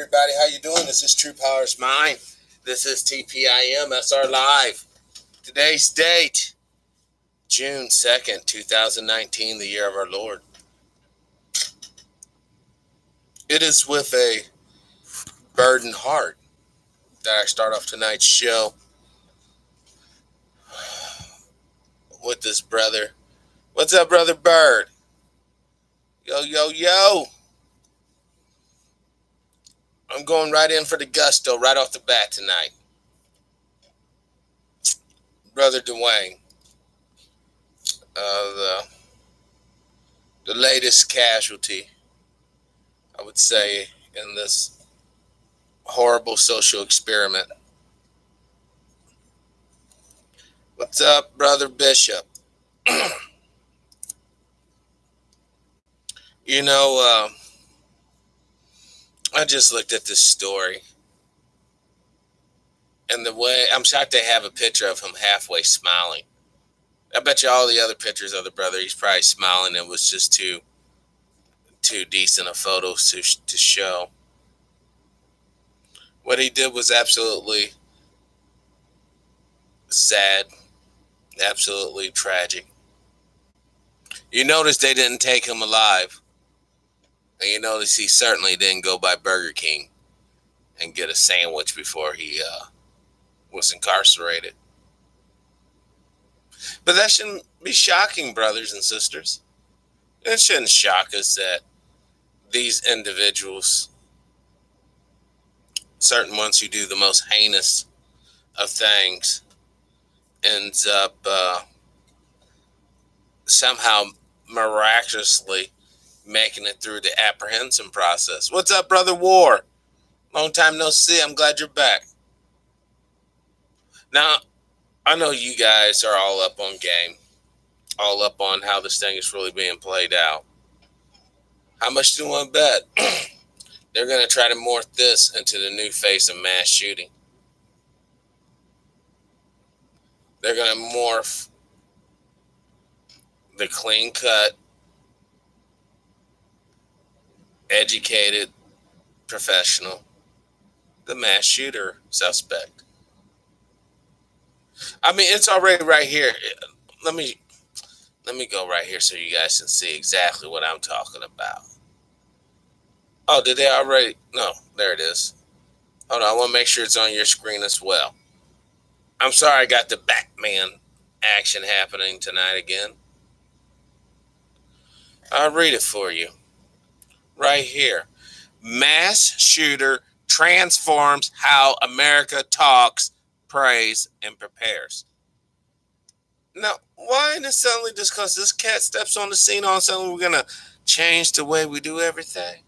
everybody. How you doing? This is TruePowerIsMine. This is TPIM SR Live. Today's date, June 2nd, 2019, the year of our Lord. It is with a burdened heart that I start off tonight's show with this brother. What's up, Brother Bird? Yo, yo, yo. I'm going right in for the gusto right off the bat tonight. Brother Dwayne, the latest casualty, I would say, in this horrible social experiment. What's up, Brother Bishop? I just looked at this story, and the way I'm shocked they have a picture of him halfway smiling. I bet you all the other pictures of the brother, he's probably smiling. It was just too decent of photos to show. What he did was absolutely sad, absolutely tragic. You notice they didn't take him alive. And you notice he certainly didn't go by Burger King and get a sandwich before he was incarcerated. But that shouldn't be shocking, brothers and sisters. It shouldn't shock us that these individuals, certain ones who do the most heinous of things, ends up somehow miraculously making it through the apprehension process. What's up, Brother War? Long time no see. I'm glad you're back. Now, I know you guys are all up on game, all up on how this thing is really being played out. How much do you want to bet? They're going to try to morph this into the new face of mass shooting. They're going to morph the clean-cut, educated professional, the mass shooter suspect. I mean, it's already right here. Let me go right here so you guys can see exactly what I'm talking about. Oh, did they already? No, there it is. Hold on, I want to make sure it's on your screen as well. I'm sorry I got the Batman action happening tonight again. I'll read it for you. Right here. Mass shooter transforms how America talks, prays, and prepares. Now, why is it suddenly just because this cat steps on the scene, all of a sudden we're going to change the way we do everything?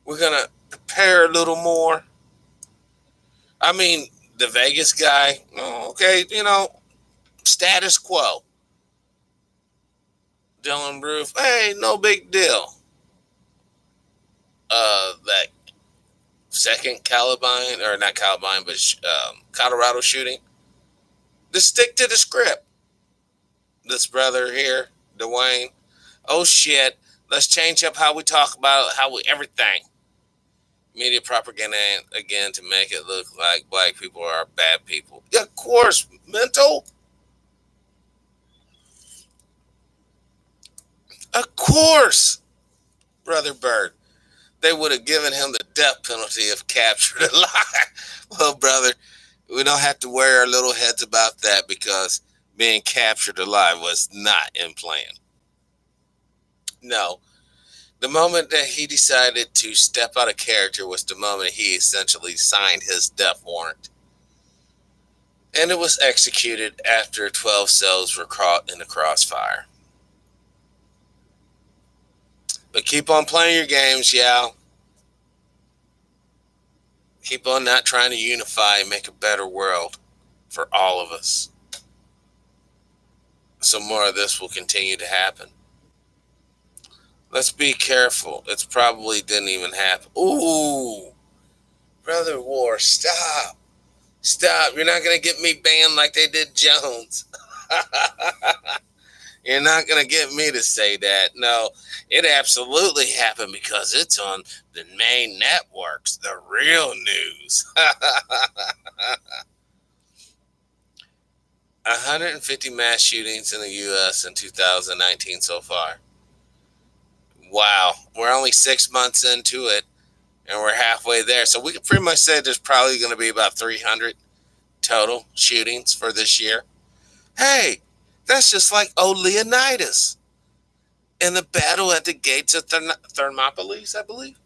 We're going to prepare a little more. I mean, the Vegas guy, okay, status quo. Dylan Roof, hey, no big deal. That second Columbine, or not Columbine, but Colorado shooting. Just stick to the script. This brother here, Dwayne, oh shit, let's change up how we talk about everything. Media propaganda again to make it look like black people are bad people. Yeah, of course, mental. Of course, Brother Bird. They would have given him the death penalty if captured alive. Well, brother, we don't have to worry our little heads about that because being captured alive was not in plan. No. The moment that he decided to step out of character was the moment he essentially signed his death warrant. And it was executed after 12 cells were caught in the crossfire. But keep on playing your games, y'all. Keep on not trying to unify and make a better world for all of us. So more of this will continue to happen. Let's be careful. It probably didn't even happen. Ooh, Brother War, stop. Stop. You're not going to get me banned like they did Jones. You're not going to get me to say that. No, it absolutely happened because it's on the main networks, the real news. 150 mass shootings in the U.S. in 2019 so far. Wow, we're only 6 months into it, and we're halfway there. So we can pretty much say there's probably going to be about 300 total shootings for this year. Hey, that's just like old Leonidas in the battle at the gates of Thermopylae, I believe.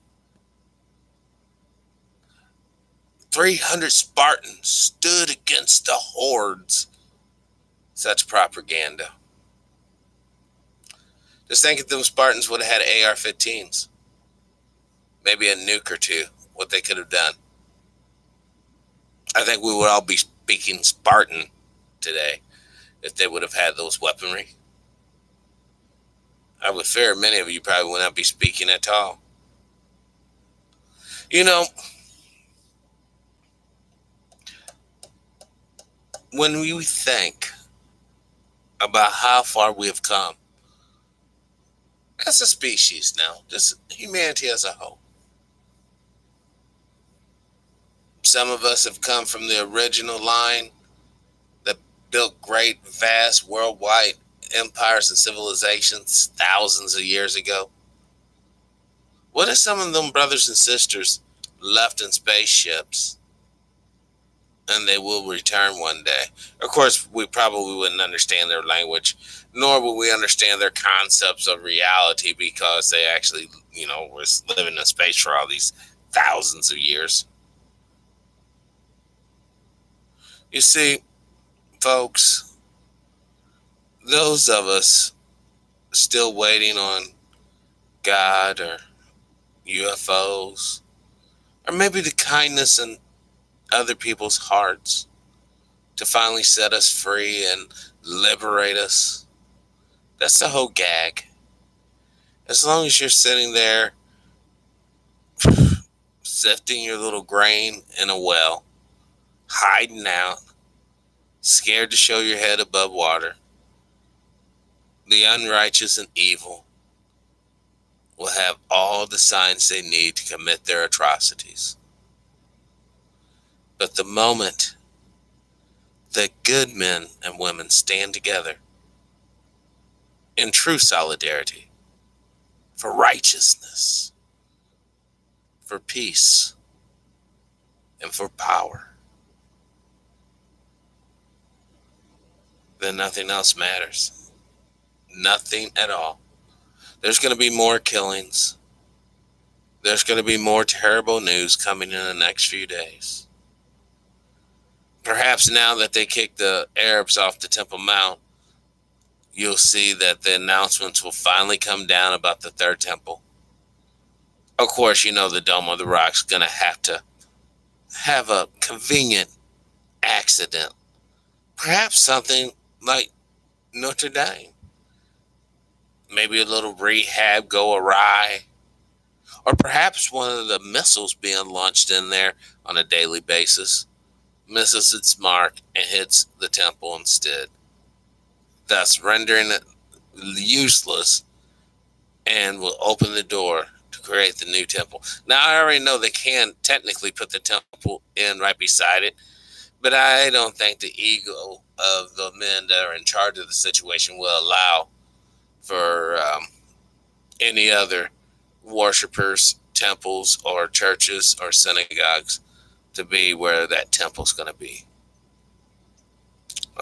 300 Spartans stood against the hordes. Such propaganda. Just think if them Spartans would have had AR 15s, maybe a nuke or two, what they could have done. I think we would all be speaking Spartan today if they would have had those weaponry. I would fear many of you probably would not be speaking at all. You know, when we think about how far we have come as a species now, just humanity as a whole, some of us have come from the original line that built great, vast, worldwide empires and civilizations thousands of years ago. What if some of them brothers and sisters left in spaceships and they will return one day? Of course, we probably wouldn't understand their language, nor would we understand their concepts of reality because they actually, was living in space for all these thousands of years. You see, folks, those of us still waiting on God or UFOs, or maybe the kindness in other people's hearts to finally set us free and liberate us. That's the whole gag. As long as you're sitting there sifting your little grain in a well, hiding out, scared to show your head above water, the unrighteous and evil will have all the signs they need to commit their atrocities. But the moment that good men and women stand together in true solidarity for righteousness, for peace, and for power, then nothing else matters. Nothing at all. There's going to be more killings. There's going to be more terrible news coming in the next few days. Perhaps now that they kicked the Arabs off the Temple Mount, you'll see that the announcements will finally come down about the third temple. Of course, the Dome of the Rock's going to have a convenient accident. Perhaps something like Notre Dame. Maybe a little rehab go awry. Or perhaps one of the missiles being launched in there on a daily basis misses its mark and hits the temple instead, thus rendering it useless and will open the door to create the new temple. Now, I already know they can technically put the temple in right beside it, but I don't think the ego of the men that are in charge of the situation will allow for any other worshipers, temples, or churches or synagogues to be where that temple's going to be.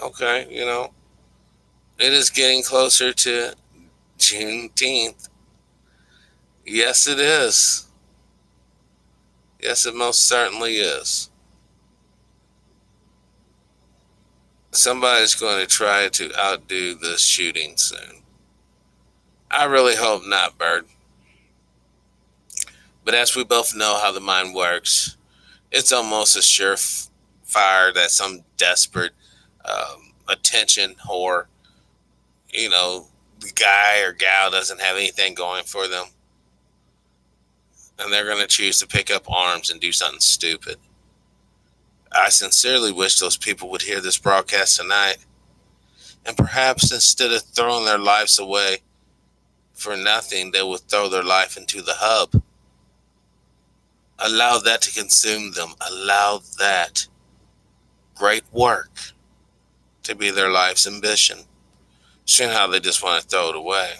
Okay, it is getting closer to Juneteenth. Yes, it is. Yes, it most certainly is. Somebody's going to try to outdo this shooting soon. I really hope not, Bird. But as we both know how the mind works, it's almost a surefire that some desperate attention whore, the guy or gal doesn't have anything going for them. And they're going to choose to pick up arms and do something stupid. I sincerely wish those people would hear this broadcast tonight And perhaps instead of throwing their lives away for nothing, they will throw their life into the hub. Allow that to consume them. Allow that great work to be their life's ambition. Seeing how they just want to throw it away.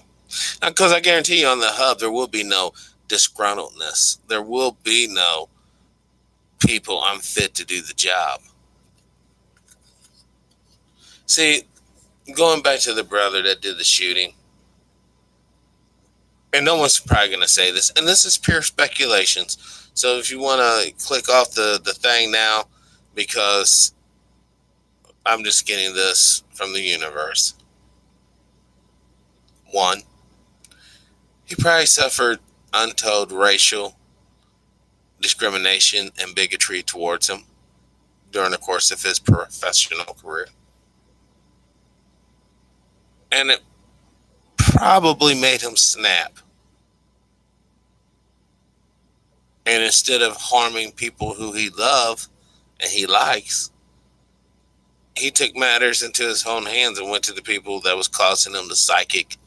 Now, because I guarantee you on the hub, there will be no disgruntledness. There will be no people unfit to do the job. See, going back to the brother that did the shooting, and no one's probably going to say this, and this is pure speculations. So if you want to click off the thing now, because I'm just getting this from the universe. One, he probably suffered untold racial discrimination and bigotry towards him during the course of his professional career. And it probably made him snap. And instead of harming people who he loves and he likes, he took matters into his own hands and went to the people that was causing him the psychic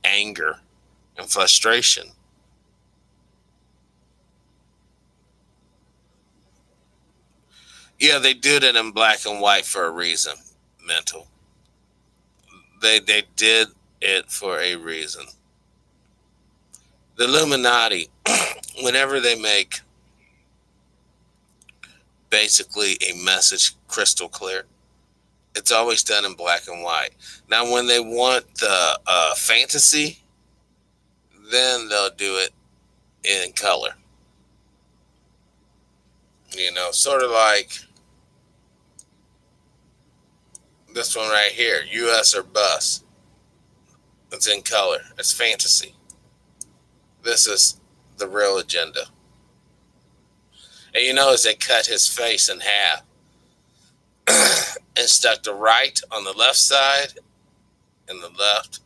anger and frustration. Yeah, they did it in black and white for a reason, mental. They did it for a reason. The Illuminati, whenever they make basically a message crystal clear, it's always done in black and white. Now, when they want the fantasy, then they'll do it in color. You know, sort of like this one right here, US or bus. It's in color. It's fantasy. This is the real agenda. And you notice they cut his face in half and stuck the right on the left side and the left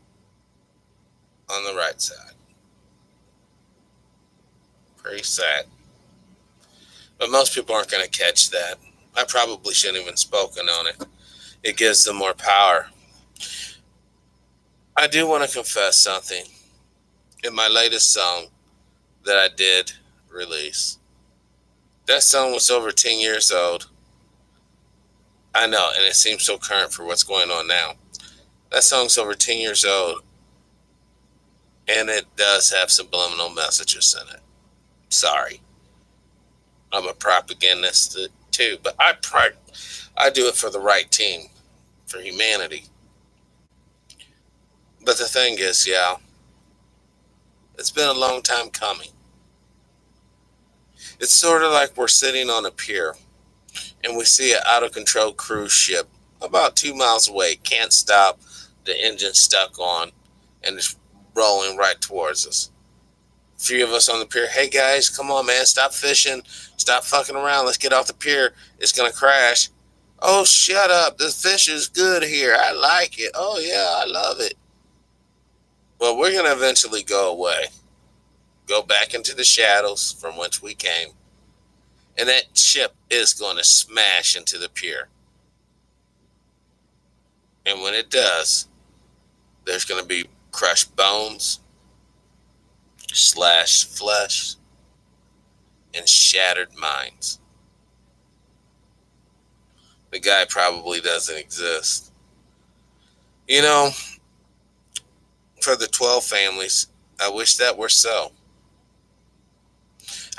on the right side. Pretty sad. But most people aren't going to catch that. I probably shouldn't have even spoken on it. It gives them more power. I do want to confess something. In my latest song that I did release, that song was over 10 years old. I know, and it seems so current for what's going on now. That song's over 10 years old, and it does have subliminal messages in it. Sorry. I'm a propagandist too, but I do it for the right team, for humanity. But the thing is, yeah, it's been a long time coming. It's sort of like we're sitting on a pier and we see an out of control cruise ship about 2 miles away, can't stop, the engine's stuck on, and it's rolling right towards us. A few of us on the pier, hey guys, come on man, stop fishing, stop fucking around, let's get off the pier, it's gonna crash. Oh, shut up, this fish is good here, I like it, oh yeah, I love it. Well, we're gonna eventually go away, go back into the shadows from whence we came, and that ship is going to smash into the pier. And when it does, there's going to be crushed bones, slashed flesh, and shattered minds. The guy probably doesn't exist. You know, for the 12 families, I wish that were so.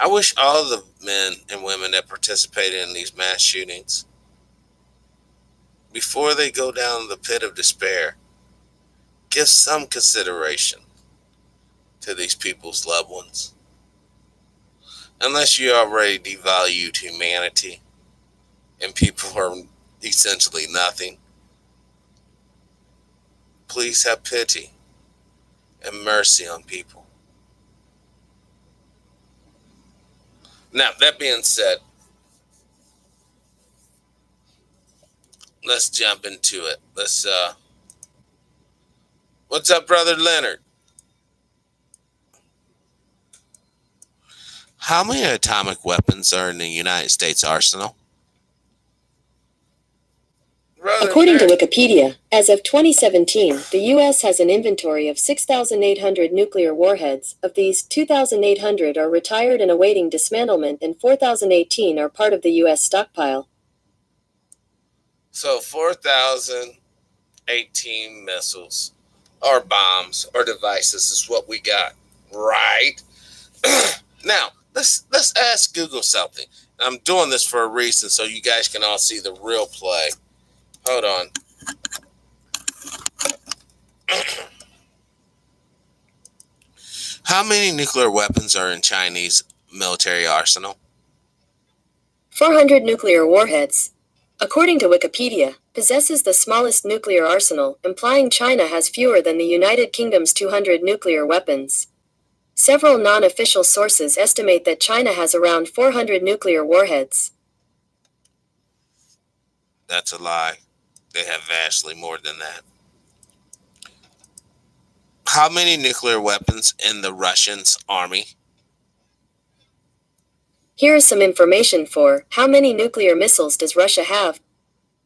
I wish all the men and women that participated in these mass shootings, before they go down the pit of despair, give some consideration to these people's loved ones. Unless you already devalued humanity and people are essentially nothing, please have pity and mercy on people. Now, that being said, let's jump into it. What's up, brother Leonard? How many atomic weapons are in the United States arsenal? Brother According to Nick. Wikipedia, as of 2017, the U.S. has an inventory of 6,800 nuclear warheads. Of these, 2,800 are retired and awaiting dismantlement, and 4,018 are part of the U.S. stockpile. So 4,018 missiles or bombs or devices is what we got, right? Now, let's ask Google something. I'm doing this for a reason so you guys can all see the real play. Hold on. How many nuclear weapons are in Chinese military arsenal? 400 nuclear warheads. According to Wikipedia, possesses the smallest nuclear arsenal, implying China has fewer than the United Kingdom's 200 nuclear weapons. Several non-official sources estimate that China has around 400 nuclear warheads. That's a lie. They have vastly more than that. How many nuclear weapons in the Russians' army? Here is some information for how many nuclear missiles does Russia have?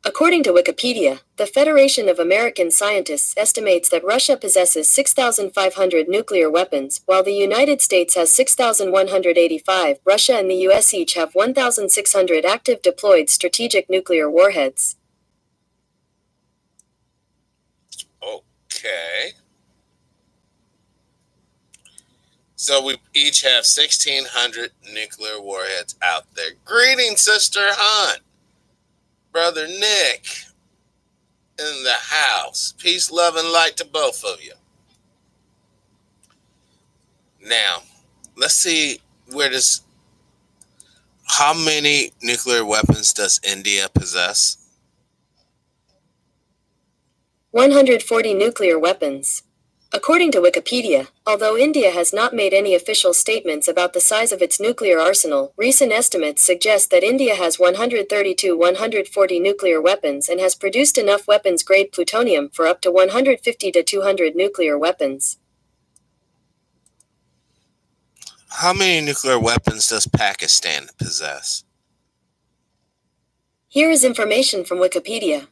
According to Wikipedia, the Federation of American Scientists estimates that Russia possesses 6,500 nuclear weapons, while the United States has 6,185. Russia and the US each have 1,600 active deployed strategic nuclear warheads. Okay. So we each have 1,600 nuclear warheads out there. Greetings, Sister Hunt. Brother Nick in the house. Peace, love, and light to both of you. Now, let's see how many nuclear weapons does India possess? 140 nuclear weapons. According to Wikipedia, although India has not made any official statements about the size of its nuclear arsenal, recent estimates suggest that India has 130–140 nuclear weapons and has produced enough weapons-grade plutonium for up to 150 to 200 nuclear weapons. How many nuclear weapons does Pakistan possess? Here is information from Wikipedia.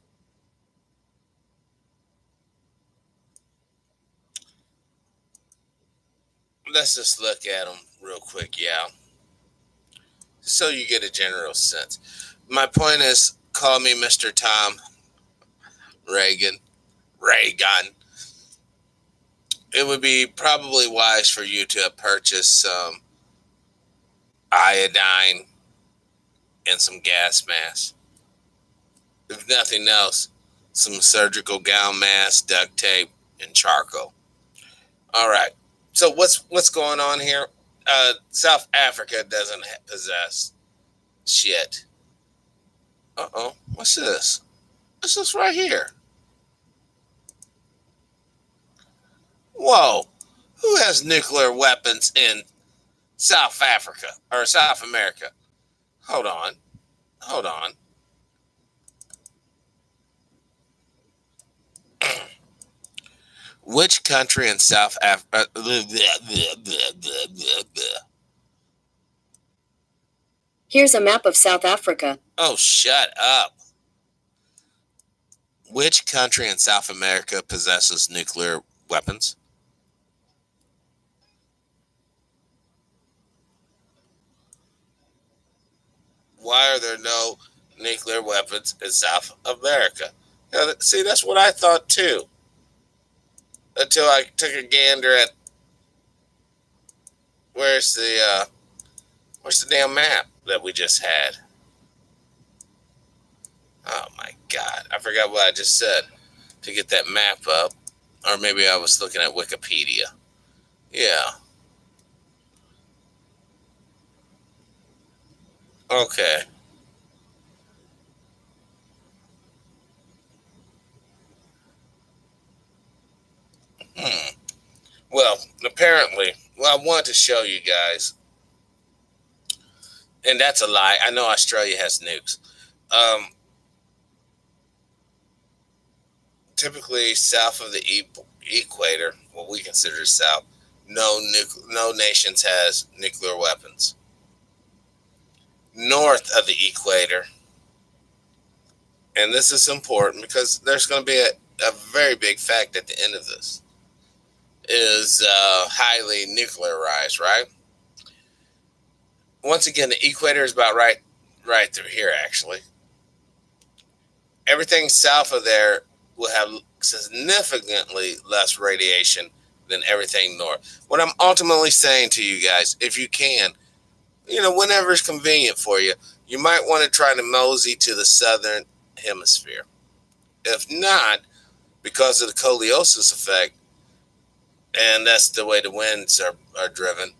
Let's just look at them real quick, yeah. So you get a general sense. My point is, call me Mr. Tom Reagan. It would be probably wise for you to purchase some iodine and some gas masks. If nothing else, some surgical gown masks, duct tape, and charcoal. All right. So what's going on here? South Africa doesn't possess shit. Uh-oh. What's this? What's this right here? Whoa. Who has nuclear weapons in South Africa or South America? Hold on. Which country in South Africa? Here's a map of South Africa. Oh, shut up. Which country in South America possesses nuclear weapons? Why are there no nuclear weapons in South America? Now, see, that's what I thought too. Until I took a gander at where's the damn map that we just had? Oh my God, I forgot what I just said to get that map up, or maybe I was looking at Wikipedia. Yeah. Okay. Well, apparently, I wanted to show you guys, and that's a lie. I know Australia has nukes. Typically, south of the equator, what we consider south, no nations has nuclear weapons. North of the equator and this is important because there's going to be a very big fact at the end of this, is highly nuclearized, right? Once again, the equator is about right through here, actually. Everything south of there will have significantly less radiation than everything north. What I'm ultimately saying to you guys, if you can, whenever it's convenient for you, you might want to try to mosey to the southern hemisphere. If not, because of the scoliosis effect, and that's the way the winds are driven,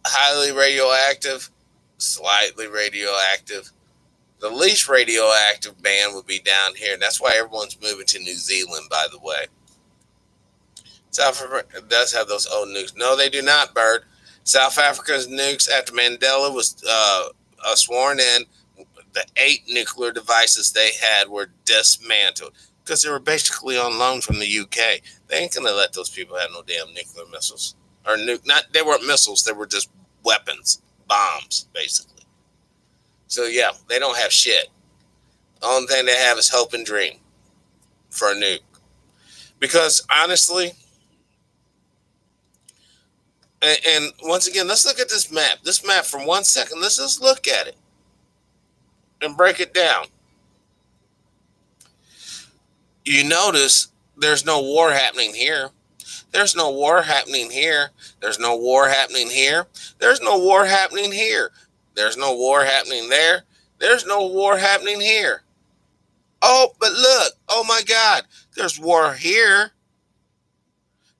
highly radioactive, slightly radioactive. The least radioactive band would be down here. That's why everyone's moving to New Zealand, by the way. South Africa does have those old nukes. No, they do not, Bird. South Africa's nukes, after Mandela was sworn in, the 8 nuclear devices they had were dismantled because they were basically on loan from the UK. They ain't going to let those people have no damn nuclear missiles. Or they weren't missiles, they were just weapons, bombs, basically. So, yeah, they don't have shit. The only thing they have is hope and dream for a nuke. Because, honestly, and once again, let's look at this map. This map, for 1 second, let's just look at it and break it down. You notice there's no war happening here. There's no war happening here. There's no war happening here. There's no war happening here. There's no war happening there. There's no war happening here. Oh, but look. Oh my God. There's war here.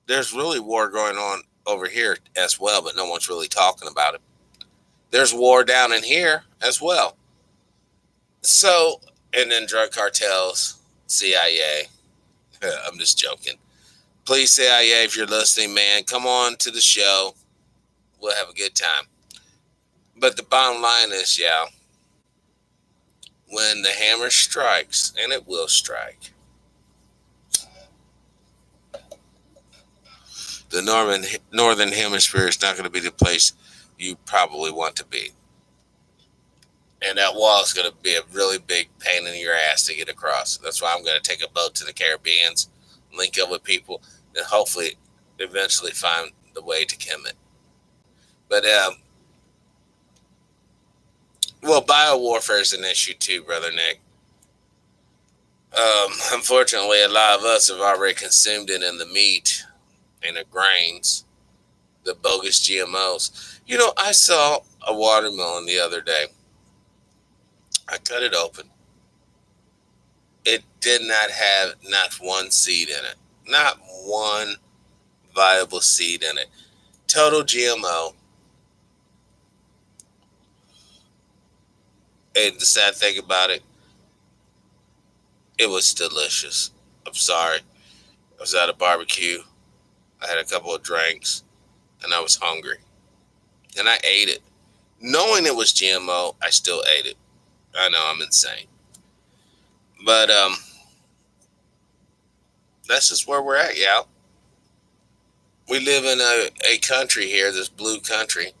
There's really war going on over here as well, but no one's really talking about it. There's war down in here as well. So, and then drug cartels, CIA. I'm just joking. Please, CIA, if you're listening, man, come on to the show. We'll have a good time. But the bottom line is, yeah, when the hammer strikes, and it will strike, the northern hemisphere is not going to be the place you probably want to be. And that wall is going to be a really big pain in your ass to get across. That's why I'm going to take a boat to the Caribbean, link up with people, and hopefully eventually find the way to Kemet. But, well, biowarfare is an issue too, Brother Nick. Unfortunately, a lot of us have already consumed it in the meat and the grains, the bogus GMOs. I saw a watermelon the other day. I cut it open. It did not have not one seed in it. Not one viable seed in it. Total GMO. And the sad thing about it, it was delicious. I'm sorry. I was at a barbecue. I had a couple of drinks. And I was hungry. And I ate it. Knowing it was GMO, I still ate it. I know, I'm insane. But that's just where we're at, y'all. We live in a country here, this blue country,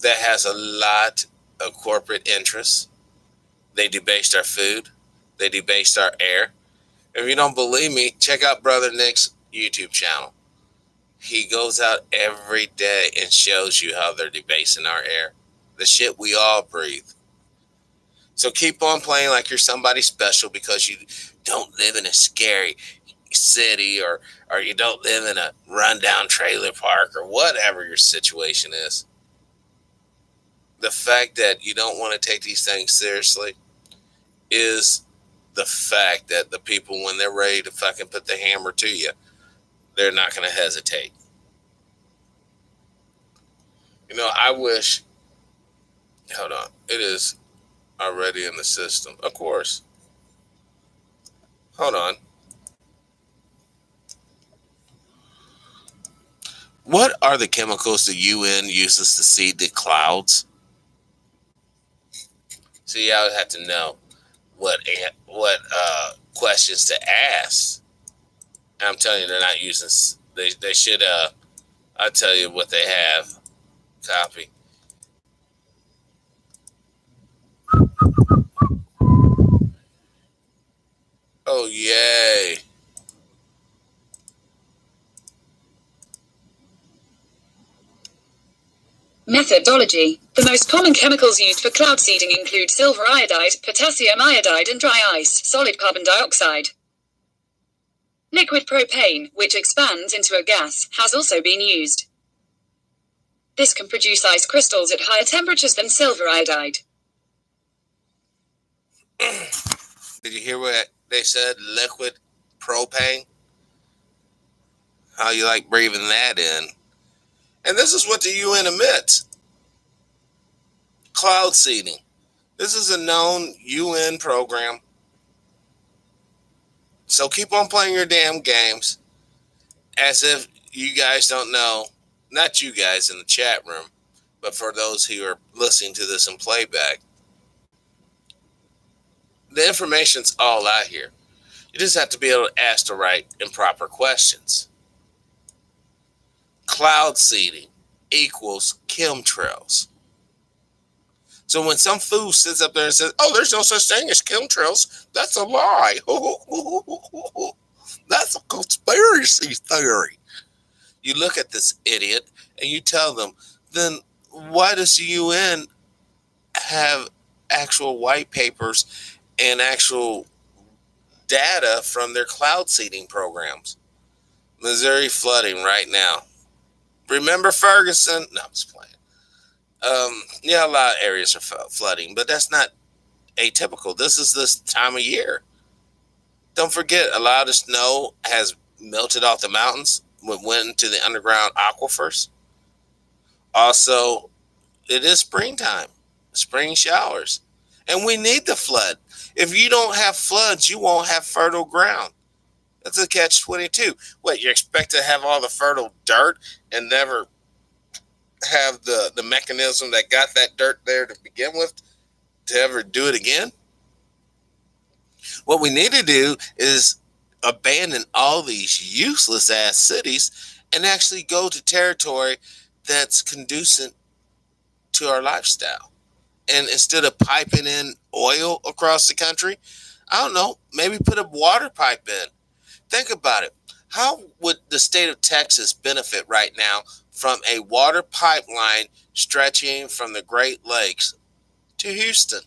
that has a lot of corporate interests. They debased our food. They debased our air. If you don't believe me, check out Brother Nick's YouTube channel. He goes out every day and shows you how they're debasing our air. The shit we all breathe. So keep on playing like you're somebody special because you don't live in a scary city or you don't live in a rundown trailer park or whatever your situation is. The fact that you don't want to take these things seriously is the fact that the people, when they're ready to fucking put the hammer to you, they're not going to hesitate. I wish, hold on, it is already in the system. Of course. Hold on. What are the chemicals the UN uses to seed the clouds? See, I would have to know what questions to ask. And I'm telling you, they're not using. They should. I'll tell you what they have. Copy. Methodology. The most common chemicals used for cloud seeding include silver iodide, potassium iodide, and dry ice, solid carbon dioxide. Liquid propane, which expands into a gas, has also been used. This can produce ice crystals at higher temperatures than silver iodide. Did you hear what they said? Liquid propane? How you like breathing that in? And this is what the UN admits. Cloud seeding. This is a known UN program. So keep on playing your damn games as if you guys don't know. Not you guys in the chat room, but for those who are listening to this in playback. The information's all out here. You just have to be able to ask the right and proper questions. Cloud seeding equals chemtrails. So when some fool sits up there and says, "Oh, there's no such thing as chemtrails," that's a lie. That's a conspiracy theory. You look at this idiot and you tell them, then why does the UN have actual white papers and actual data from their cloud seeding programs? Missouri flooding right now. Remember Ferguson? No, I'm just playing. Yeah, a lot of areas are flooding, but that's not atypical. This is this time of year. Don't forget, a lot of snow has melted off the mountains, went into the underground aquifers. Also, it is springtime, spring showers, and we need the flood. If you don't have floods, you won't have fertile ground. That's a catch-22. What, you expect to have all the fertile dirt and never have the mechanism that got that dirt there to begin with to ever do it again? What we need to do is abandon all these useless ass cities and actually go to territory that's conducive to our lifestyle. And instead of piping in oil across the country, I don't know, maybe put a water pipe in. Think about it. How would the state of Texas benefit right now from a water pipeline stretching from the Great Lakes to Houston?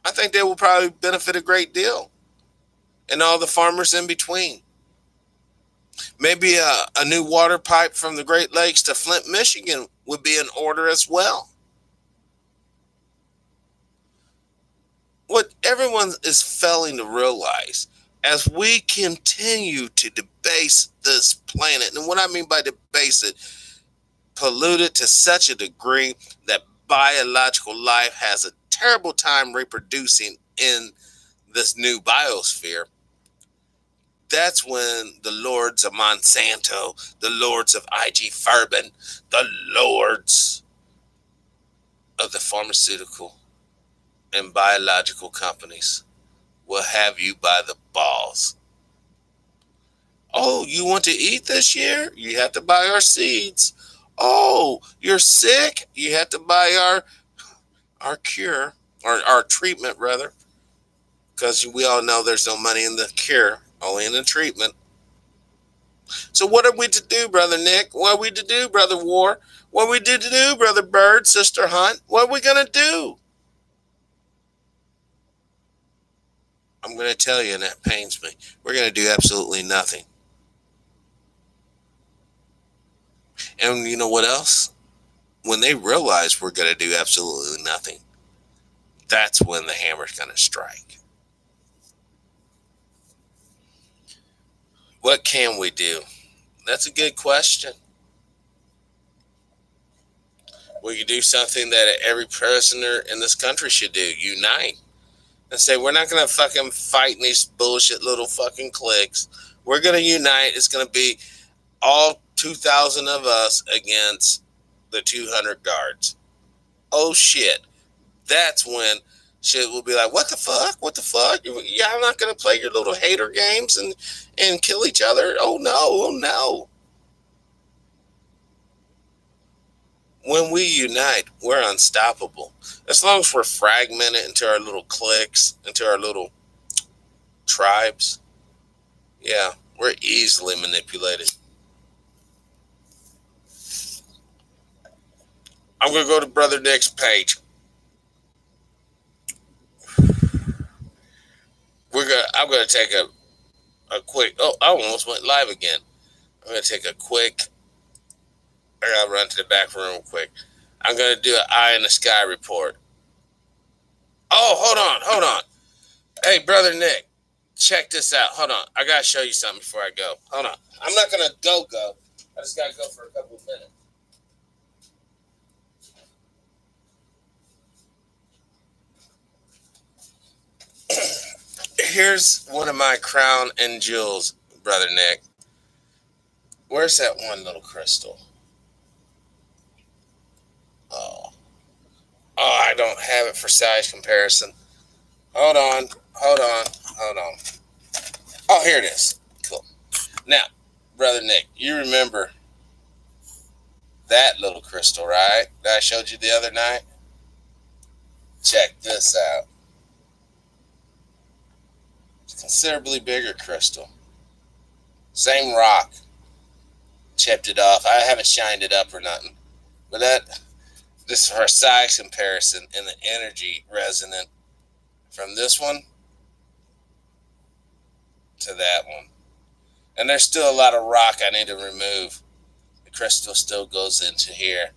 I think they will probably benefit a great deal. And all the farmers in between. Maybe a new water pipe from the Great Lakes to Flint, Michigan would be in order as well. What everyone is failing to realize as we continue to debase this planet, and what I mean by debase it, pollute it to such a degree that biological life has a terrible time reproducing in this new biosphere. That's when the lords of Monsanto, the lords of IG Farben, the lords of the pharmaceutical and biological companies will have you by the balls. Oh, you want to eat this year? You have to buy our seeds. Oh, you're sick? You have to buy our cure, or our treatment rather, because we all know there's no money in the cure, only in the treatment. So what are we to do, Brother Nick? What are we to do, Brother War? What are we to do, Brother Bird, Sister Hunt? What are we going to do? I'm going to tell you, and that pains me. We're going to do absolutely nothing. And you know what else? When they realize we're going to do absolutely nothing, that's when the hammer's going to strike. What can we do? That's a good question. We could do something that every prisoner in this country should do. Unite. And say, we're not going to fucking fight in these bullshit little fucking cliques. We're going to unite. It's going to be all 2,000 of us against the 200 guards. Oh, shit. That's when shit will be like, what the fuck? What the fuck? Yeah, I'm not going to play your little hater games and kill each other. Oh, no. Oh, no. When we unite, we're unstoppable. As long as we're fragmented into our little cliques, into our little tribes, yeah, we're easily manipulated. I'm gonna go to Brother Nick's page. I'm gonna take a quick. Oh, I almost went live again. I'm gonna take a quick. I gotta run to the back room real quick. I'm gonna do an eye in the sky report. Oh, hold on. Hey, Brother Nick, check this out. Hold on. I gotta show you something before I go. Hold on. I'm not gonna go. I just gotta go for a couple of minutes. Here's one of my crown and jewels, Brother Nick. Where's that one little crystal? Oh, I don't have it for size comparison. Hold on. Oh, here it is. Cool. Now, Brother Nick, you remember that little crystal, right? That I showed you the other night? Check this out. It's a considerably bigger crystal. Same rock. Chipped it off. I haven't shined it up or nothing. But this is for a size comparison and the energy resonant from this one to that one. And there's still a lot of rock I need to remove. The crystal still goes into here.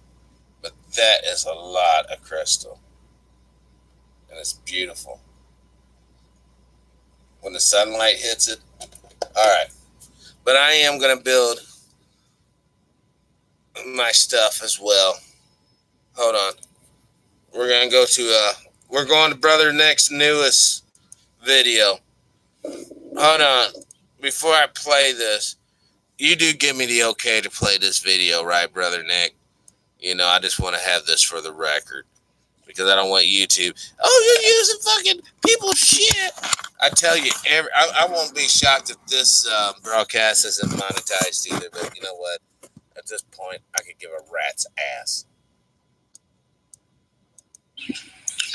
But that is a lot of crystal. And it's beautiful. When the sunlight hits it. Alright. But I am going to build my stuff as well. Hold on. We're going to Brother Nick's newest video. Hold on. Before I play this, you do give me the okay to play this video, right, Brother Nick? You know, I just want to have this for the record. Because I don't want YouTube. Oh, you're using fucking people's shit. I tell you, I won't be shocked if this broadcast isn't monetized either. But you know what? At this point, I could give a rat's ass.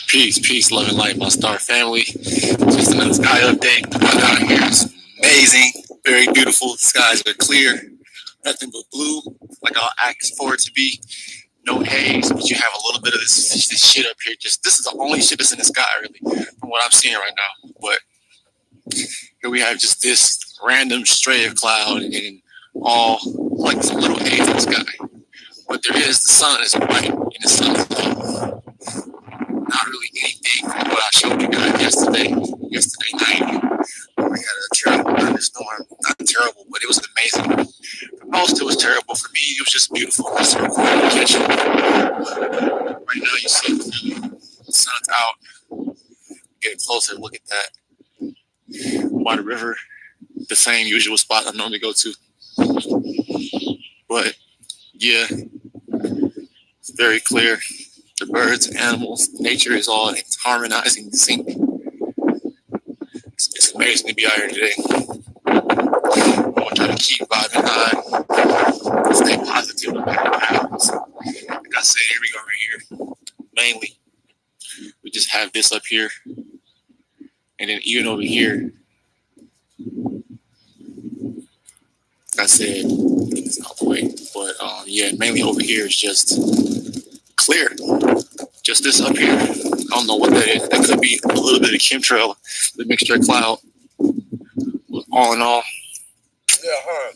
Peace, love and light, my star family. Just another sky update. The weather out here is amazing, very beautiful. The skies are clear, nothing but blue, like I'll ask for it to be. No haze, but you have a little bit of this shit up here. This is the only shit that's in the sky, really, from what I'm seeing right now. But here we have just this random stray of cloud and all like some little haze in the sky. But there is, the sun is bright, and the sun is not really anything from what I showed you guys yesterday night. We had a terrible thunderstorm. Not terrible, but it was amazing. For most, it was terrible. For me, it was just beautiful. It's a recording attention. Right now, you see the sun's out. Getting closer, look at that. By the river, the same usual spot I normally go to. But, yeah, it's very clear. The birds, animals, nature is all harmonizing in sync. It's amazing to be out here today. I'm going to try to keep vibing high, stay positive no matter what happens. Like I said, here we go right here. Mainly, we just have this up here. And then even over here, like I said, it's out the way. But yeah, mainly over here is just clear. Just this up here. I don't know what that is. That could be a little bit of chemtrail, the mixture of cloud. But all in all. Yeah, huh?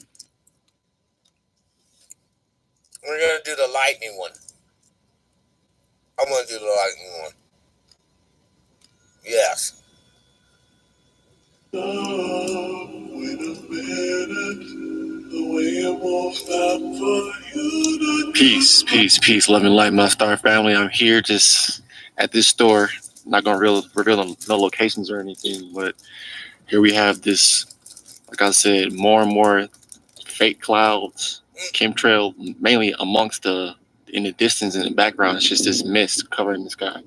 We're going to do the lightning one. I'm going to do the lightning one. Yes. Peace, love and light, my star family. I'm here just at this store. I'm not gonna reveal no locations or anything, but here we have this, like I said, more and more fake clouds, chemtrail, mainly amongst in the distance, in the background. It's just this mist covering the sky.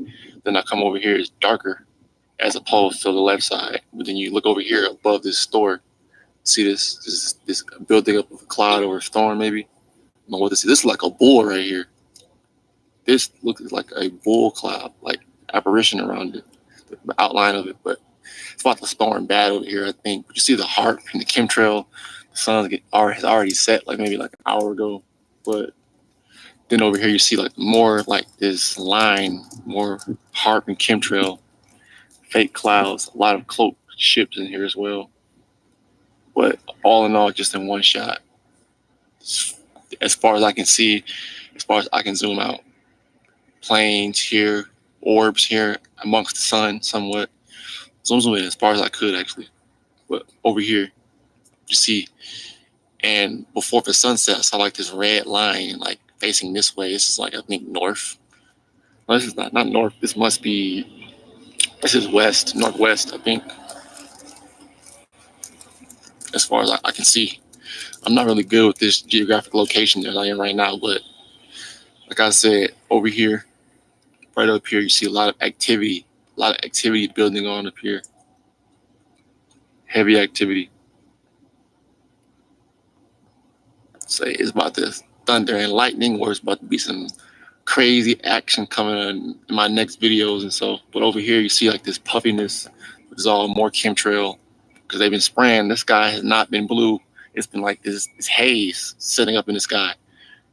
Then I come over here, it's darker as opposed to the left side. But then you look over here above this store, see this building up of a cloud or a storm, maybe. I don't know what this is. This is like a bull right here. This looks like a bull cloud, like apparition around it, the outline of it. But it's about to storm bad over here, I think. But you see the heart and the chemtrail. The sun has already set, like maybe like an hour ago. But Then over here you see like more like this line, more harp and chemtrail, fake clouds, a lot of cloaked ships in here as well. But all in all, just in one shot. As far as I can see, as far as I can zoom out, planes here, orbs here amongst the sun somewhat. Zoom in as far as I could actually. But over here, you see, and before the sunset, I saw like this red line like facing this way. This is like, I think, north. No, this is not north. This must be, this is west, northwest, I think, as far as I can see. I'm not really good with this geographic location that I am right now, but like I said, over here, right up here, you see a lot of activity building on up here. Heavy activity. Say it's about this thunder and lightning, or it's about to be some crazy action coming in my next videos. And so, but over here, you see like this puffiness, which is all more chemtrail because they've been spraying. The sky has not been blue. It's been like this haze sitting up in the sky.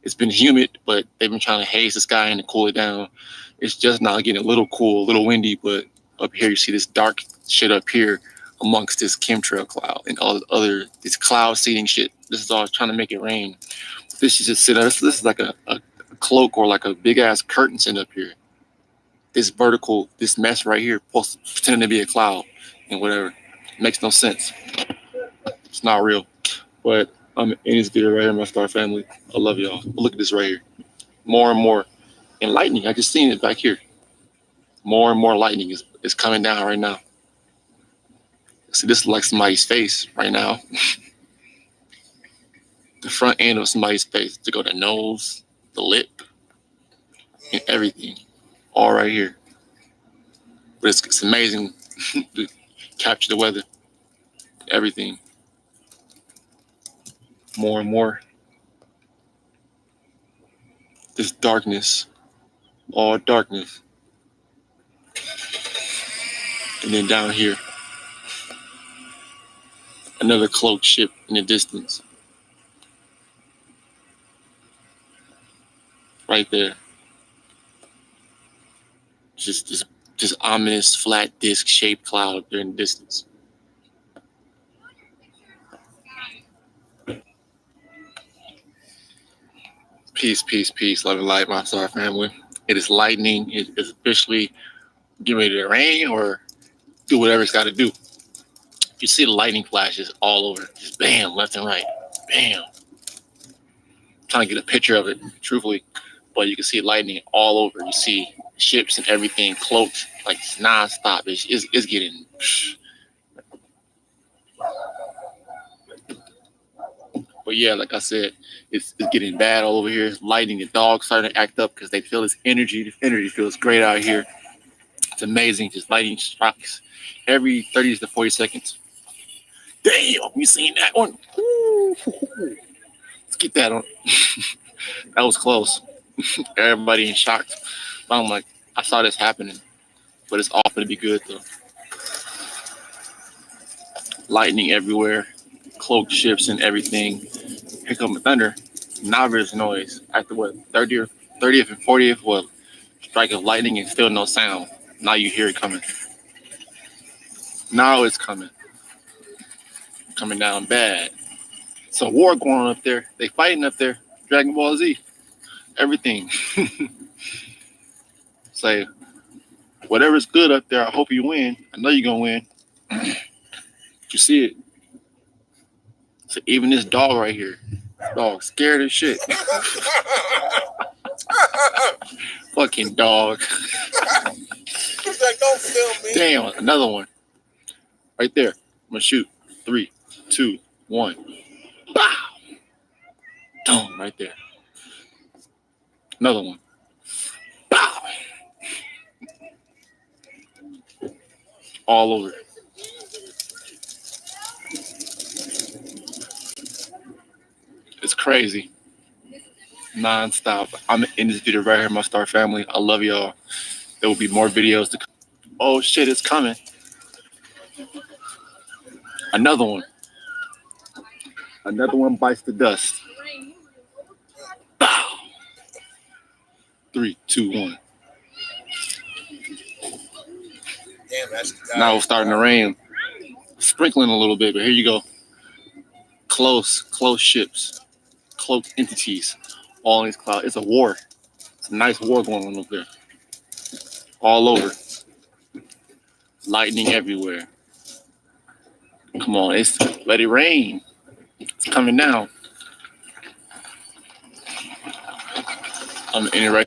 It's been humid, but they've been trying to haze the sky and to cool it down. It's just now getting a little cool, a little windy, but up here you see this dark shit up here amongst this chemtrail cloud and all the other, this cloud seeding shit. This is all trying to make it rain. This is just sit up. This is like a cloak or like a big ass curtain sitting up here. This vertical, this mess right here, pretending to be a cloud and whatever. Makes no sense. It's not real. But I'm in this video right here, my star family. I love y'all. But look at this right here. More and more. And lightning, I just seen it back here. More and more lightning is coming down right now. See, this is like somebody's face right now. The front end of somebody's face, to go the nose, the lip, and everything. All right here. But it's amazing to capture the weather. Everything. More and more. This darkness. All darkness. And then down here, another cloaked ship in the distance. Right there. Just this ominous flat disc shaped cloud there in the distance. Peace, peace, peace, love and light, my star family. It is lightning. It is officially getting ready to rain or do whatever it's got to do. You see the lightning flashes all over, just bam, left and right, bam. I'm trying to get a picture of it, truthfully, but you can see lightning all over. You see ships and everything cloaked, like it's nonstop. It's getting. But yeah, like I said, it's getting bad all over here. Lightning, the dogs starting to act up because they feel this energy. The energy feels great out here. It's amazing. Just lightning strikes every 30 to 40 seconds. Damn, you seen that one? Ooh. Let's get that on. That was close. Everybody in shock. I'm like, I saw this happening, but it's all going to be good though. Lightning everywhere, cloaked ships and everything. Here comes the thunder. Now there's noise. After what, 30th and 40th, what, strike of lightning and still no sound. Now you hear it coming. Now it's coming. Coming down bad. It's a war going on up there. They fighting up there. Dragon Ball Z. Everything. Say, whatever's good up there, I hope you win. I know you're going to win. You see it. So even this dog right here, dog scared as shit. Fucking dog. He's like, don't film me. Damn, another one. Right there. I'm going to shoot. 3, 2, 1. Bow. Boom, right there. Another one. Bow. All over. It's crazy. Non-stop. I'm in this video right here, my star family. I love y'all. There will be more videos to come. Oh shit, it's coming. Another one. Another one bites the dust. Bow. 3, 2, 1. Damn, that's Now it's starting to rain. Sprinkling a little bit, but here you go. Close ships, cloaked entities, all in these clouds. It's a war. It's a nice war going on up there. All over. Lightning everywhere. Come on, let it rain. It's coming down. I'm in it right.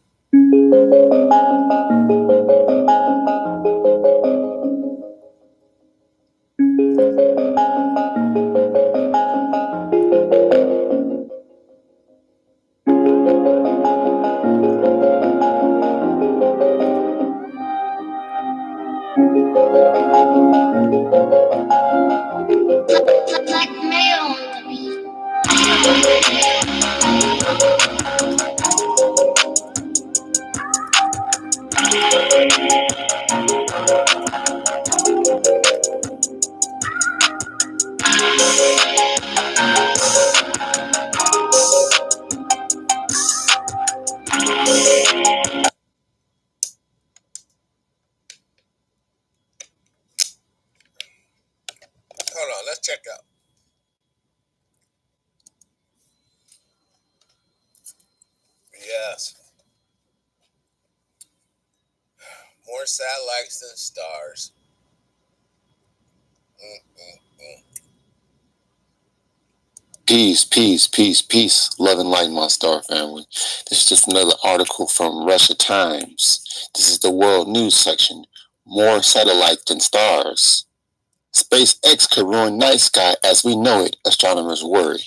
Hold on, let's check out. Yes. More satellites than stars. Peace. Love and light, my star family. This is just another article from Russia Times. This is the world news section. More satellites than stars. SpaceX could ruin night sky as we know it, astronomers worry.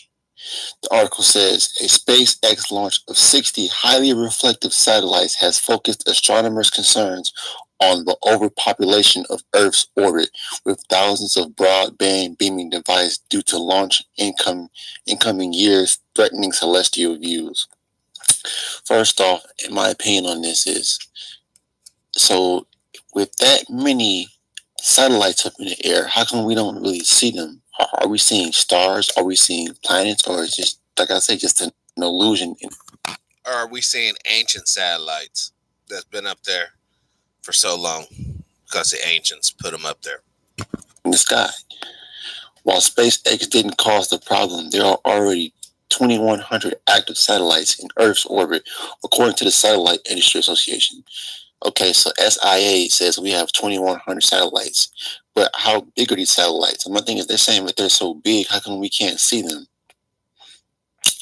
The article says a SpaceX launch of 60 highly reflective satellites has focused astronomers' concerns on the overpopulation of Earth's orbit, with thousands of broadband beaming devices due to launch incoming years threatening celestial views. First off, in my opinion on this is, so with that many satellites up in the air, how come we don't really see them? Are we seeing stars? Are we seeing planets? Or is it just, like I say, just an illusion? Or are we seeing ancient satellites that's been up there for so long because the ancients put them up there in the sky? While SpaceX didn't cause the problem, there are already 2,100 active satellites in Earth's orbit, according to the Satellite Industry Association. Okay, so SIA says we have 2,100 satellites, but how big are these satellites? And my thing is, they're saying that they're so big, how come we can't see them?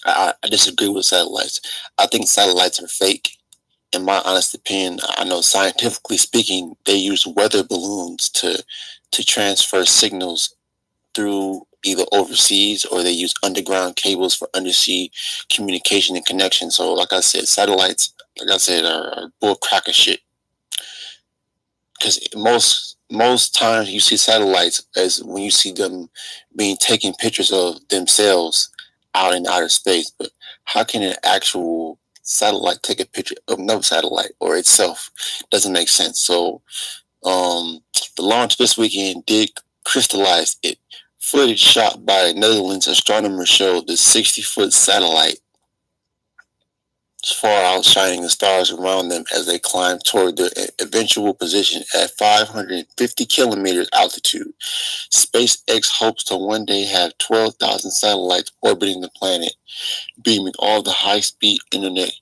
I disagree with satellites. I think satellites are fake. In my honest opinion, I know scientifically speaking, they use weather balloons to transfer signals through either overseas, or they use underground cables for undersea communication and connection. So, like I said, satellites, like I said, are bull cracker shit. Because most times you see satellites as when you see them being taking pictures of themselves out in outer space. But how can an actual satellite take a picture of no satellite or itself? Doesn't make sense. So the launch this weekend did crystallize it. Footage shot by Netherlands astronomers showed the 60-foot satellite far outshining the stars around them as they climb toward their eventual position at 550 kilometers altitude. SpaceX hopes to one day have 12,000 satellites orbiting the planet, beaming all the high-speed internet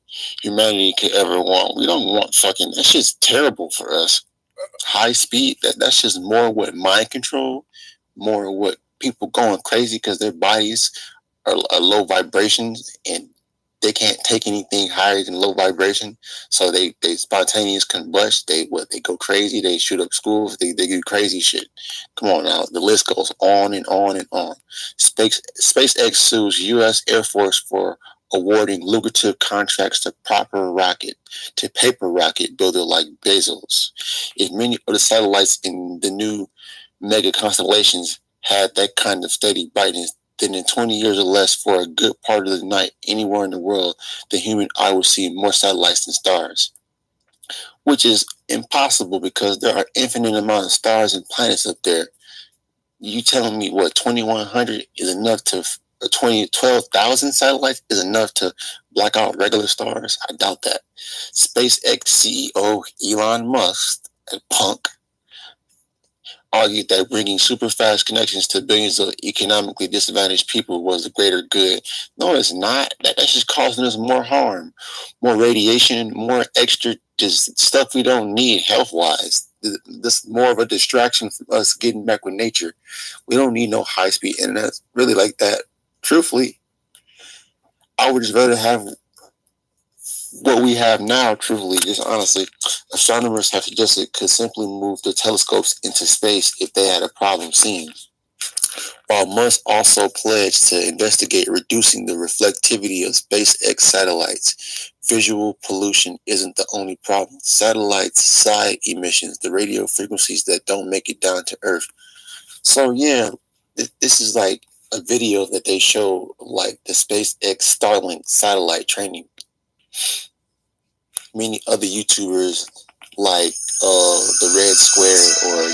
humanity could ever want. We don't want fucking, that's just terrible for us. High speed, that's just more what mind control, more what people going crazy because their bodies are low vibrations and they can't take anything higher than low vibration, so they spontaneous combust. They go crazy. They shoot up schools. They do crazy shit. Come on now, the list goes on and on and on. SpaceX sues U.S. Air Force for awarding lucrative contracts to paper rocket builder like Bezos. If many of the satellites in the new mega constellations had that kind of steady brightness, then in 20 years or less, for a good part of the night, anywhere in the world, the human eye will see more satellites than stars. Which is impossible because there are infinite amount of stars and planets up there. You telling me what 2,100 is enough to 12,000 satellites is enough to block out regular stars? I doubt that. SpaceX CEO Elon Musk, a punk, argued that bringing super fast connections to billions of economically disadvantaged people was the greater good. No, it's not. That's just causing us more harm, more radiation, more extra just stuff we don't need health wise. This is more of a distraction from us getting back with nature. We don't need no high speed internet really like that. Truthfully, I would just rather have what we have now, truthfully, just honestly. Astronomers have suggested could simply move the telescopes into space if they had a problem seeing. While Musk also pledged to investigate reducing the reflectivity of SpaceX satellites, visual pollution isn't the only problem. Satellites' side emissions, the radio frequencies that don't make it down to Earth. So yeah, this is like a video that they show like the SpaceX Starlink satellite training. Many other YouTubers like the Red Square or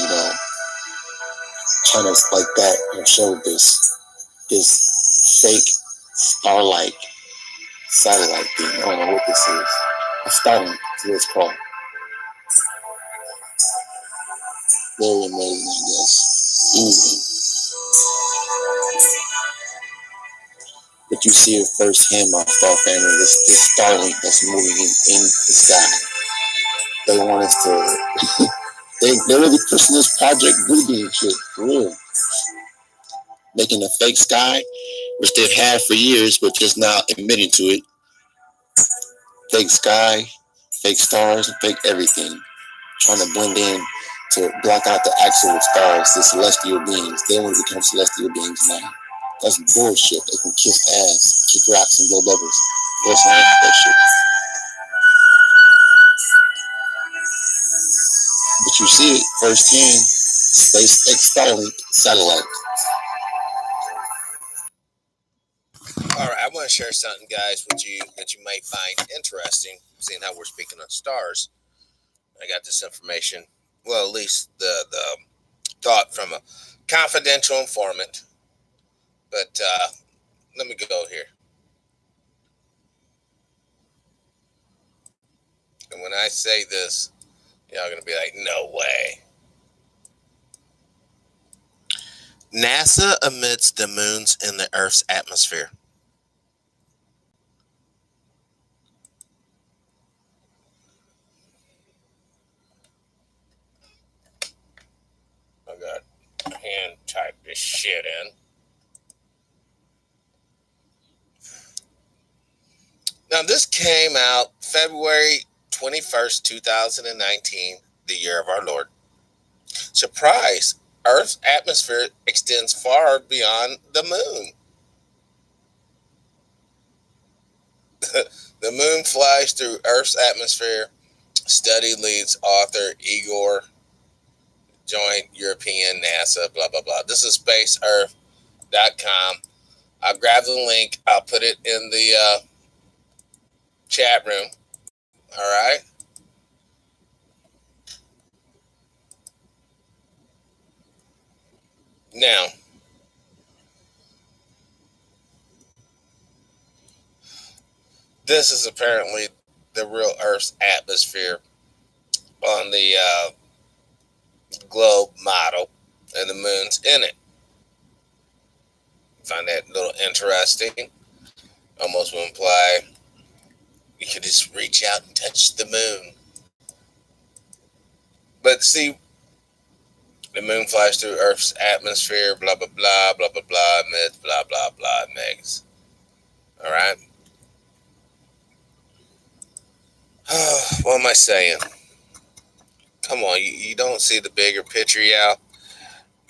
channels like that have showed this fake star-like satellite thing. I don't know what this is. A Starlink is what it's called. Very amazing, I guess. Easy. But you see it firsthand, my Star family. This Starlink that's moving in the sky. They want us to. They're really pushing this Project Blue Beam shit for real. Making a fake sky, which they've had for years, but just now admitting to it. Fake sky, fake stars, fake everything. Trying to blend in to block out the actual stars, the celestial beings. They want to become celestial beings now. That's bullshit. They can kiss ass, kick rocks, and blow bubbles. What's wrong with that shit? But you see it firsthand. SpaceX Starlink satellite. All right, I want to share something, guys, with you that you may find interesting, seeing how we're speaking of stars. I got this information, well, at least the thought from a confidential informant. But let me go here. And when I say this, y'all are going to be like, no way. NASA emits the moons in the Earth's atmosphere. I got hand type this shit in. Now, this came out February 21st, 2019, the year of our Lord. Surprise! Earth's atmosphere extends far beyond the moon. The moon flies through Earth's atmosphere. Study leads author Igor, Joint European NASA, blah, blah, blah. This is spaceearth.com. I'll grab the link. I'll put it in the chat room. All right. Now, this is apparently the real Earth's atmosphere on the globe model, and the moon's in it. Find that a little interesting. Almost would imply you could just reach out and touch the moon. But see, the moon flies through Earth's atmosphere, blah, blah, blah, blah, blah, blah, myth, blah, blah, blah, megs. All right? What am I saying? Come on, you don't see the bigger picture, y'all?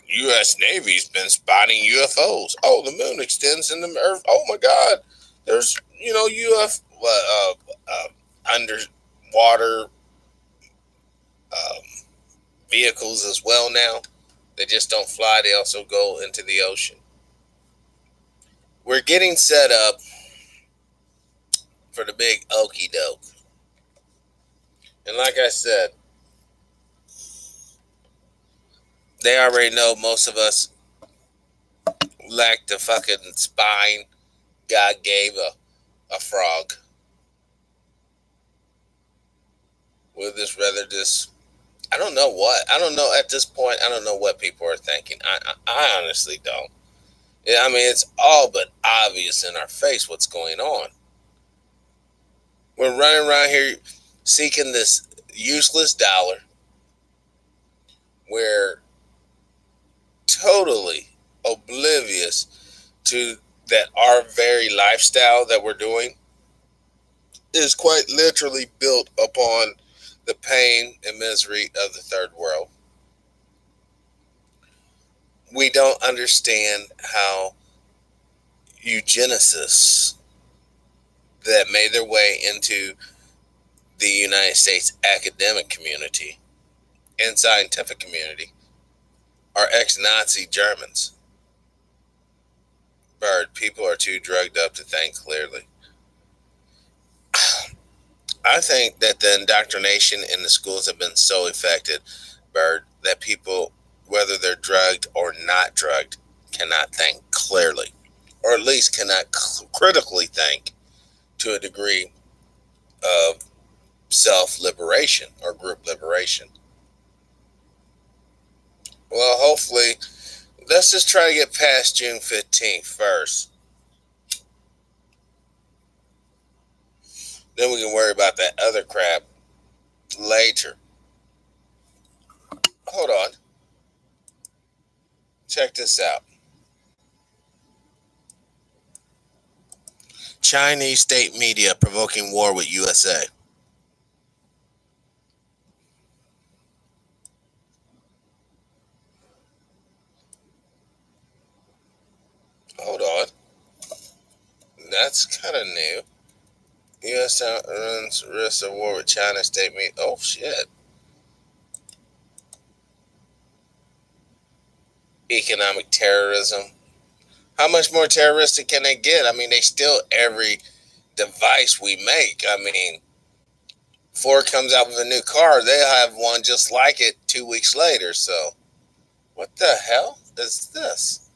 U.S. Navy's been spotting UFOs. Oh, the moon extends in the Earth. Oh, my God. There's, underwater vehicles as well now. They just don't fly. They also go into the ocean. We're getting set up for the big okie doke. And like I said, they already know most of us, lacked a fucking spine God gave a frog. We'll just rather just, I don't know what. I don't know at this point. I don't know what people are thinking. I honestly don't. Yeah, I mean, it's all but obvious in our face what's going on. We're running around here seeking this useless dollar. We're totally oblivious to that our very lifestyle that we're doing is quite literally built upon the pain and misery of the third world. We don't understand how eugenicists that made their way into the United States academic community and scientific community are ex-Nazi Germans. Bird, people are too drugged up to think clearly. I think that the indoctrination in the schools have been so affected, Bird, that people, whether they're drugged or not drugged, cannot think clearly, or at least cannot critically think to a degree of self-liberation or group liberation. Well, hopefully, let's just try to get past June 15th first. Then we can worry about that other crap later. Hold on. Check this out. Chinese state media provoking war with USA. Hold on. That's kind of new. U.S. runs risk of war with China state media. Oh, shit. Economic terrorism. How much more terroristic can they get? I mean, they steal every device we make. I mean, Ford comes out with a new car, they'll have one just like it 2 weeks later. So, what the hell is this?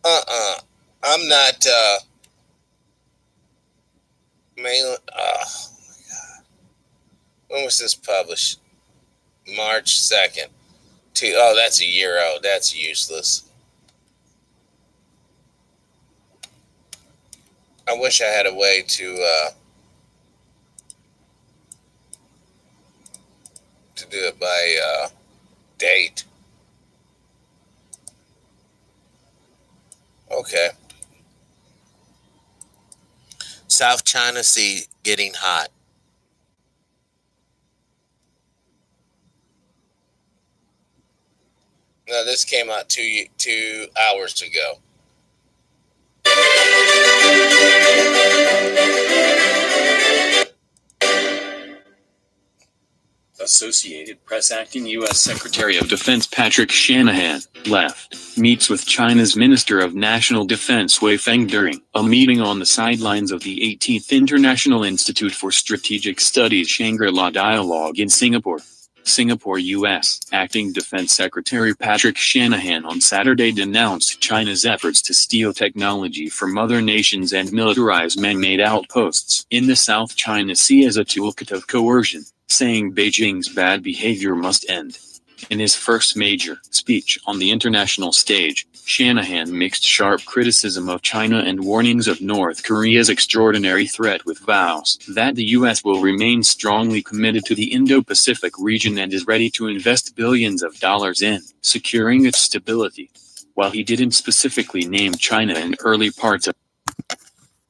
I'm not, oh my God. When was this published? March 2nd. Oh, that's a year old. That's useless. I wish I had a way to do it by date. Okay. South China Sea getting hot. No, this came out 2 hours ago. Associated Press acting U.S. Secretary of Defense Patrick Shanahan, left, meets with China's Minister of National Defense Wei Feng during a meeting on the sidelines of the 18th International Institute for Strategic Studies Shangri-La Dialogue in Singapore. Singapore U.S. Acting Defense Secretary Patrick Shanahan on Saturday denounced China's efforts to steal technology from other nations and militarize man-made outposts in the South China Sea as a toolkit of coercion, saying Beijing's bad behavior must end. In his first major speech on the international stage, Shanahan mixed sharp criticism of China and warnings of North Korea's extraordinary threat with vows that the U.S. will remain strongly committed to the Indo-Pacific region and is ready to invest billions of dollars in securing its stability. While he didn't specifically name China in early parts of...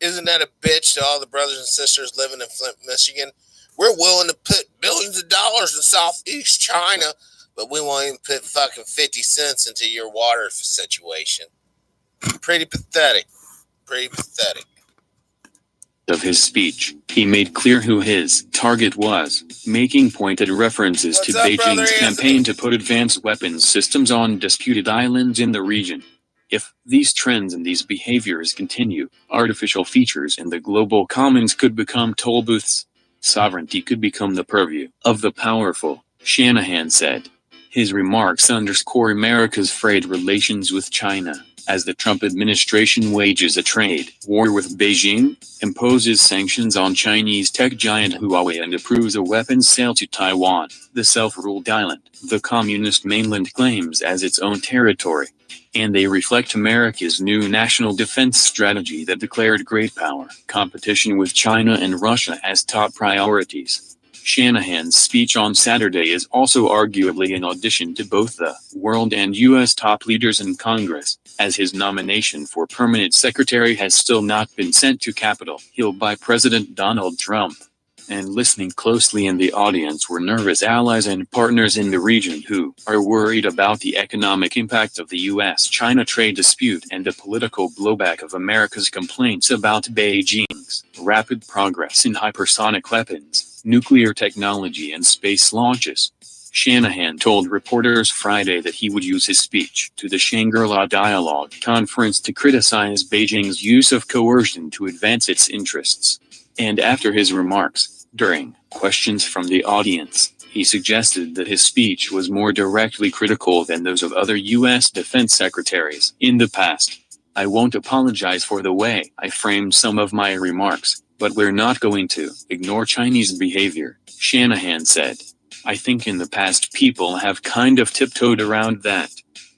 Isn't that a bitch to all the brothers and sisters living in Flint, Michigan? We're willing to put billions of dollars in Southeast China, but we won't even put fucking 50 cents into your water situation. Pretty pathetic. Pretty pathetic. Of his speech, he made clear who his target was, making pointed references to Beijing's campaign to put advanced weapons systems on disputed islands in the region. If these trends and these behaviors continue, artificial features in the global commons could become toll booths. Sovereignty could become the purview of the powerful, Shanahan said. His remarks underscore America's frayed relations with China, as the Trump administration wages a trade war with Beijing, imposes sanctions on Chinese tech giant Huawei and approves a weapons sale to Taiwan, the self-ruled island the communist mainland claims as its own territory. And they reflect America's new national defense strategy that declared great power competition with China and Russia as top priorities. Shanahan's speech on Saturday is also arguably an audition to both the world and U.S. top leaders in Congress, as his nomination for permanent secretary has still not been sent to Capitol Hill by President Donald Trump. And listening closely in the audience were nervous allies and partners in the region who are worried about the economic impact of the U.S.-China trade dispute and the political blowback of America's complaints about Beijing's rapid progress in hypersonic weapons, nuclear technology and space launches. Shanahan told reporters Friday that he would use his speech to the Shangri-La Dialogue Conference to criticize Beijing's use of coercion to advance its interests. And after his remarks, during questions from the audience, he suggested that his speech was more directly critical than those of other U.S. defense secretaries in the past. I won't apologize for the way I framed some of my remarks, but we're not going to ignore Chinese behavior, Shanahan said. I think in the past people have kind of tiptoed around that.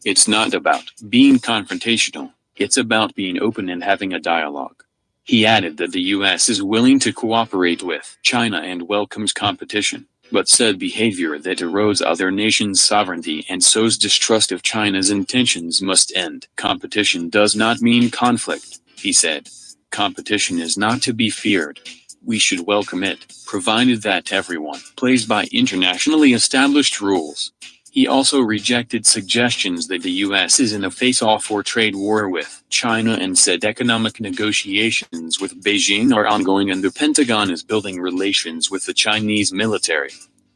It's not about being confrontational, it's about being open and having a dialogue. He added that the U.S. is willing to cooperate with China and welcomes competition, but said behavior that erodes other nations' sovereignty and sows distrust of China's intentions must end. Competition does not mean conflict, he said. Competition is not to be feared. We should welcome it, provided that everyone plays by internationally established rules. He also rejected suggestions that the U.S. is in a face-off or trade war with China and said economic negotiations with Beijing are ongoing and the Pentagon is building relations with the Chinese military.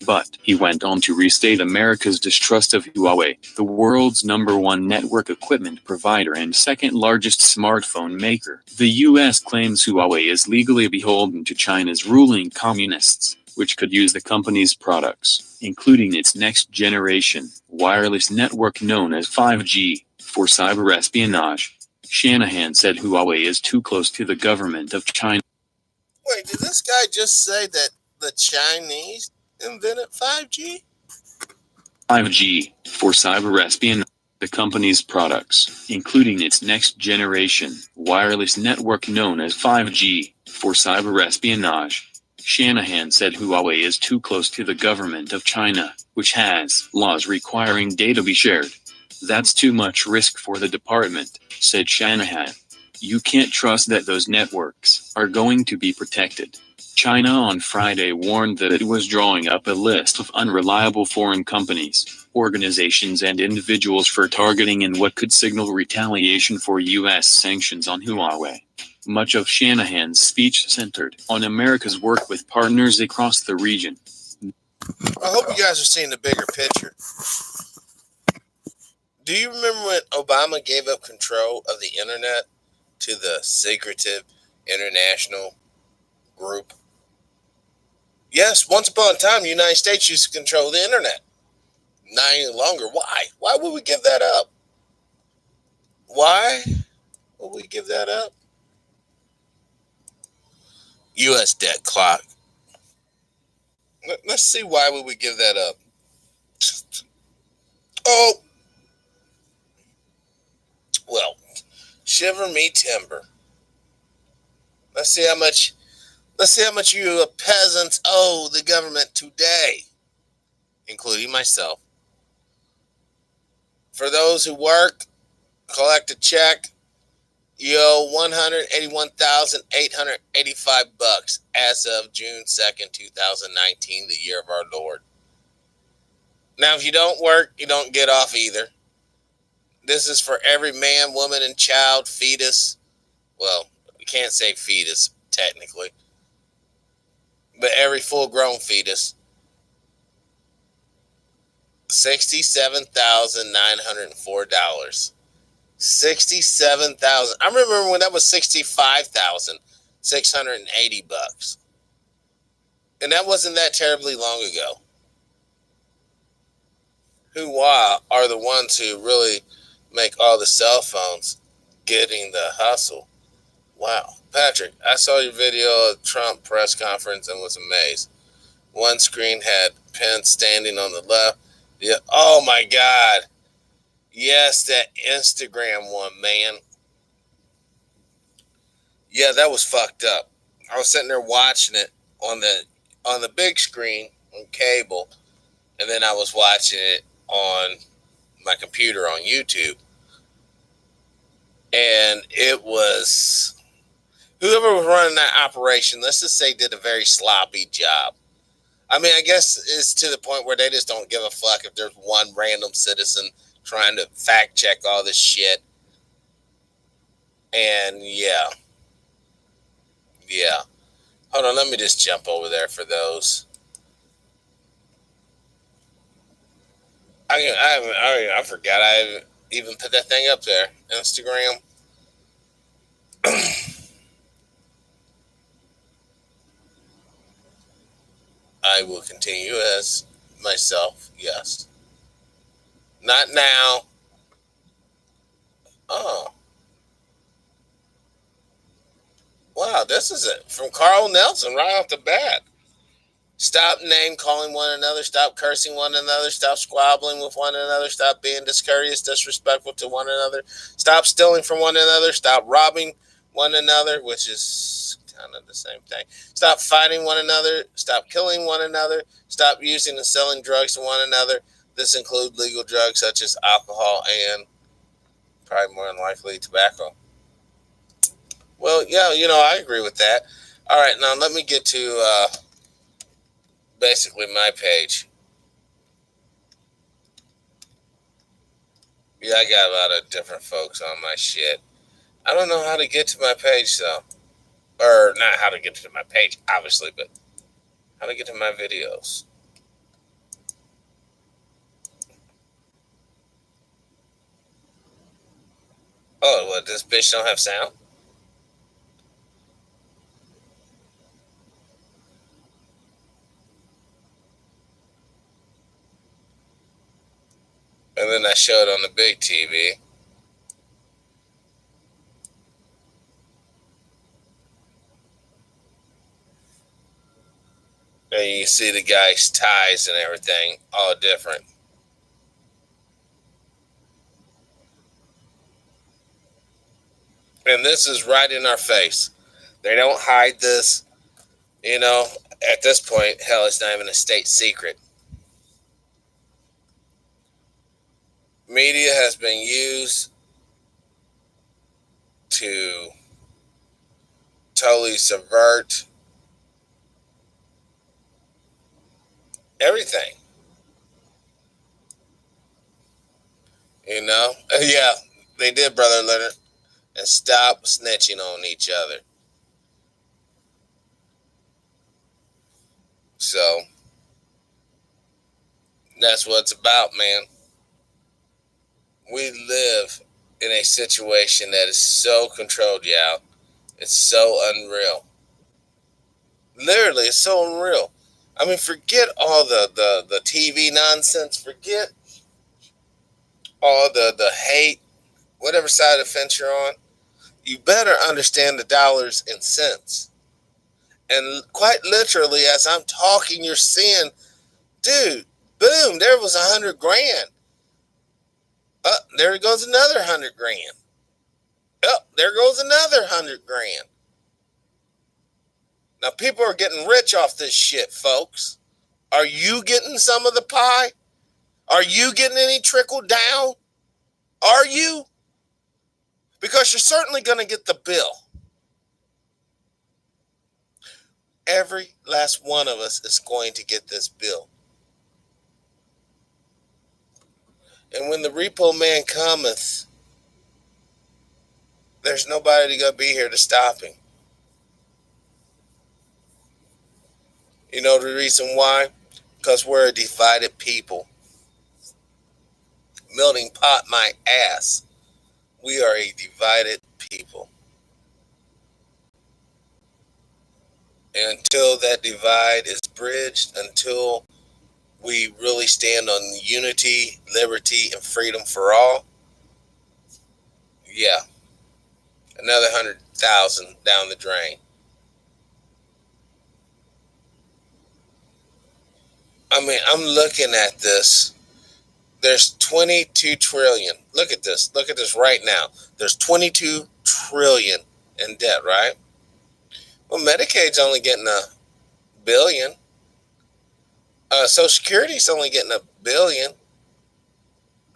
But he went on to restate America's distrust of Huawei, the world's #1 network equipment provider and second largest smartphone maker. The U.S. claims Huawei is legally beholden to China's ruling communists, which could use the company's products, including its next-generation wireless network known as 5G, for cyber espionage. Shanahan said Huawei is too close to the government of China. Wait, did this guy just say that the Chinese invented 5G? 5G, for cyber espionage. The company's products, including its next-generation wireless network known as 5G, for cyber espionage. Shanahan said Huawei is too close to the government of China, which has laws requiring data be shared. That's too much risk for the department, said Shanahan. You can't trust that those networks are going to be protected. China on Friday warned that it was drawing up a list of unreliable foreign companies, organizations and individuals for targeting in what could signal retaliation for U.S. sanctions on Huawei. Much of Shanahan's speech centered on America's work with partners across the region. I hope you guys are seeing the bigger picture. Do you remember when Obama gave up control of the internet to the secretive international group? Yes, once upon a time, the United States used to control the internet. Not any longer. Why? Why would we give that up? Why would we give that up? U.S. debt clock. Let's see why would we give that up. Oh, well, shiver me timber. Let's see how much you peasants owe the government today, including myself. For those who work, collect a check, you owe $181,885 as of June 2nd, 2019, the year of our Lord. Now, if you don't work, you don't get off either. This is for every man, woman, and child, fetus. Well, we can't say fetus, technically. But every full-grown fetus. $67,904. $67,000. I remember when that was $65,680. And that wasn't that terribly long ago. Who are the ones who really make all the cell phones getting the hustle. Wow. Patrick, I saw your video of Trump press conference and was amazed. One screen had Pence standing on the left. Yeah. Oh my God. Yes, that Instagram one, man. Yeah, that was fucked up. I was sitting there watching it on the big screen on cable, and then I was watching it on my computer on YouTube. And it was whoever was running that operation, let's just say, did a very sloppy job. I mean, I guess it's to the point where they just don't give a fuck if there's one random citizen trying to fact check all this shit. And yeah. Hold on, let me just jump over there for those. I forgot I even put that thing up there. Instagram. I will continue as myself. Yes. Not now. Oh. Wow, this is it. From Carl Nelson right off the bat. Stop name calling one another. Stop cursing one another. Stop squabbling with one another. Stop being discourteous, disrespectful to one another. Stop stealing from one another. Stop robbing one another, which is kind of the same thing. Stop fighting one another. Stop killing one another. Stop using and selling drugs to one another. This includes legal drugs such as alcohol and probably more than likely tobacco. Well, yeah, I agree with that. All right, now let me get to basically my page. Yeah, I got a lot of different folks on my shit. I don't know how to get to my page, though. Or not how to get to my page, obviously, but how to get to my videos. Oh, what, this bitch don't have sound? And then I show it on the big TV. And you see the guy's ties and everything, all different. And this is right in our face. They don't hide this. At this point, hell, it's not even a state secret. Media has been used to totally subvert everything. Yeah, they did, Brother Leonard. And stop snitching on each other. So that's what it's about, man. We live in a situation that is so controlled, yeah. It's so unreal. Literally, it's so unreal. I mean, forget all the TV nonsense. Forget all the hate, whatever side of the fence you're on. You better understand the dollars and cents. And quite literally, as I'm talking, you're seeing, dude, boom, there was $100 grand. There goes another $100 grand. There goes another $100 grand. Now, people are getting rich off this shit, folks. Are you getting some of the pie? Are you getting any trickle down? Are you? Because you're certainly going to get the bill. Every last one of us is going to get this bill. And when the repo man cometh, there's nobody going to be here to stop him. You know the reason why? Because we're a divided people. Melting pot my ass. We are a divided people. And until that divide is bridged, until we really stand on unity, liberty, and freedom for all, yeah, another 100,000 down the drain. I mean, I'm looking at this. There's 22 trillion. Look at this. Look at this right now. There's 22 trillion in debt, right? Well, Medicaid's only getting a billion. Social Security's only getting a billion.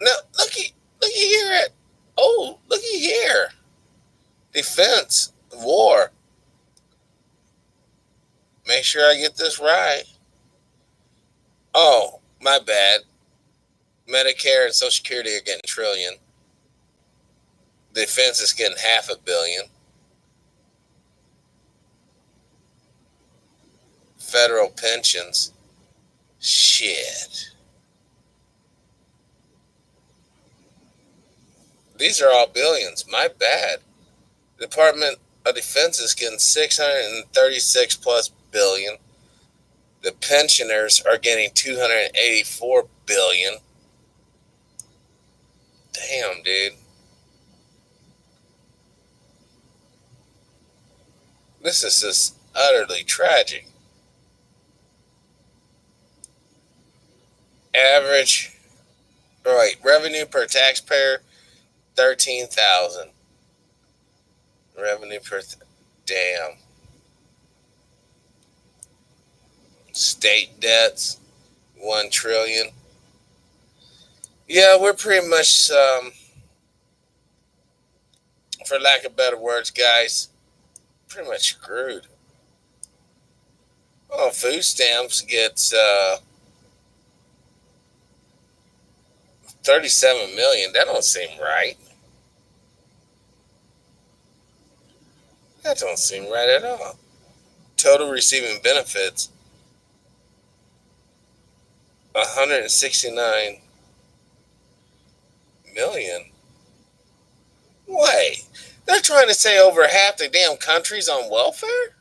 No, looky here at. Oh, looky here. Defense, war. Make sure I get this right. Oh, my bad. Medicare and Social Security are getting a trillion. Defense is getting $500 million. Federal pensions. Shit. These are all billions. My bad. Department of Defense is getting 636 plus billion. The pensioners are getting 284 billion. Damn, dude. This is just utterly tragic. Average, right, revenue per taxpayer, 13,000. Revenue per, damn. State debts, 1 trillion. Yeah, we're pretty much, for lack of better words, guys, pretty much screwed. Oh, food stamps gets 37 million. That don't seem right. That don't seem right at all. Total receiving benefits, 169 million. Wait, they're trying to say over half the damn country's on welfare?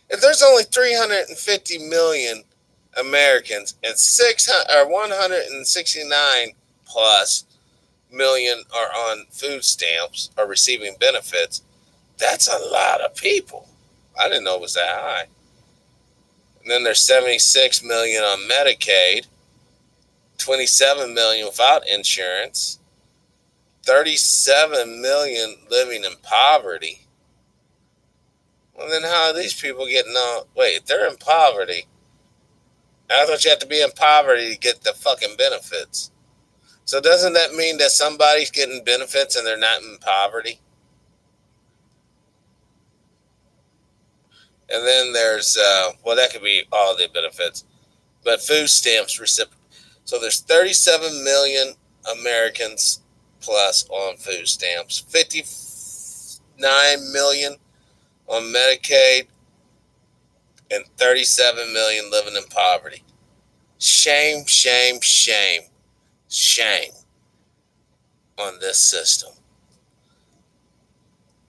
If there's only 350 million Americans and 169 plus million are on food stamps or receiving benefits, that's a lot of people. I didn't know it was that high. And then there's 76 million on Medicaid, 27 million without insurance, 37 million living in poverty. Well, then how are these people getting on? Wait, they're in poverty. I thought you have to be in poverty to get the fucking benefits. So doesn't that mean that somebody's getting benefits and they're not in poverty? And then there's, well, that could be all the benefits. But food stamps recipient. So there's 37 million Americans plus on food stamps. 59 million on Medicaid. And 37 million living in poverty. Shame, shame, shame, shame on this system.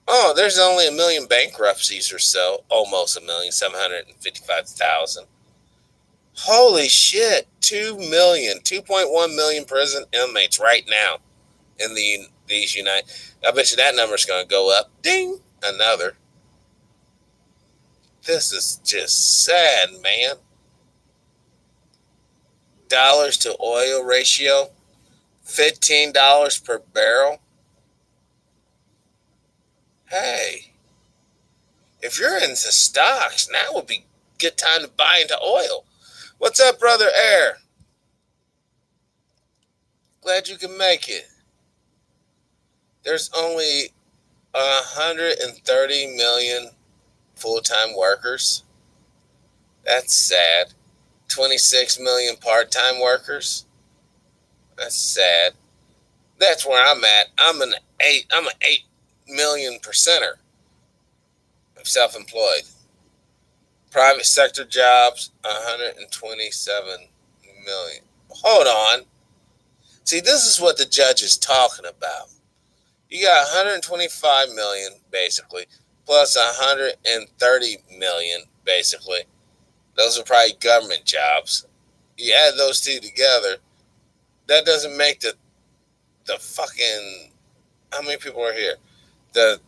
Oh, there's only 1 million bankruptcies or so. Almost 1,755,000. Holy shit. 2.1 million prison inmates right now in these United. I bet you that number's going to go up. Ding. Another. This is just sad, man. Dollars to oil ratio, $15 per barrel. Hey, if you're into stocks, now would be a good time to buy into oil. What's up, brother Air? Glad you can make it. There's only 130 million full-time workers. That's sad. 26 million part-time workers. That's sad. That's where I'm at. I'm an 8 million percenter of self-employed. Private sector jobs, 127 million. Hold on. See, this is what the judge is talking about. You got 125 million, basically, plus 130 million, basically. Those are probably government jobs. You add those two together, that doesn't make the fucking, how many people are here? The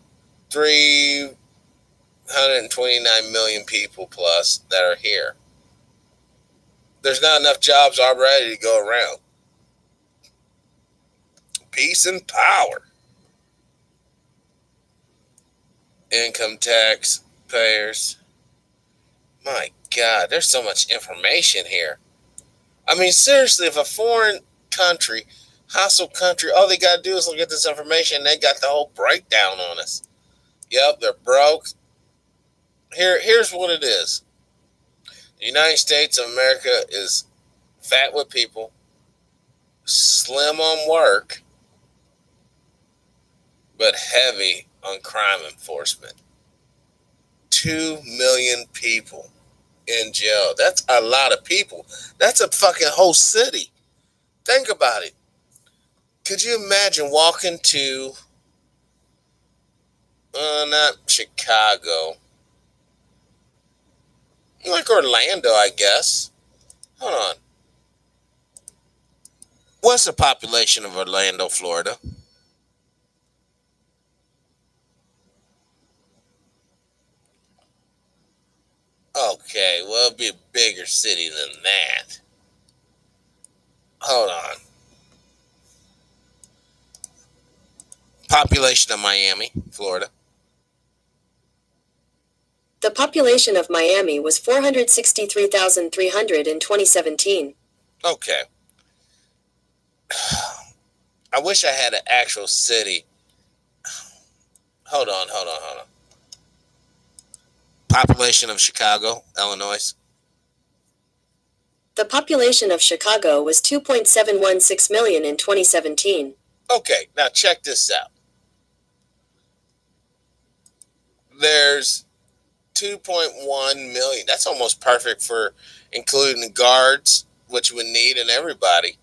329 million people plus that are here. There's not enough jobs already to go around. Peace and power. Income tax payers. My God, there's so much information here. I mean, seriously, if a foreign country, hostile country, all they got to do is look at this information, they got the whole breakdown on us. Yep, they're broke. Here's what it is. The United States of America is fat with people, slim on work, but heavy on crime enforcement. 2 million people in jail. That's a lot of people. That's a fucking whole city. Think about it. Could you imagine walking to, not Chicago, like Orlando, I guess. Hold on. What's the population of Orlando, Florida? Okay, well, it'd be a bigger city than that. Hold on. Population of Miami, Florida. The population of Miami was 463,300 in 2017. Okay. I wish I had an actual city. Hold on. Population of Chicago, Illinois. The population of Chicago was 2.716 million in 2017. Okay, now check this out. There's 2.1 million. That's almost perfect for including the guards, which we need, and everybody.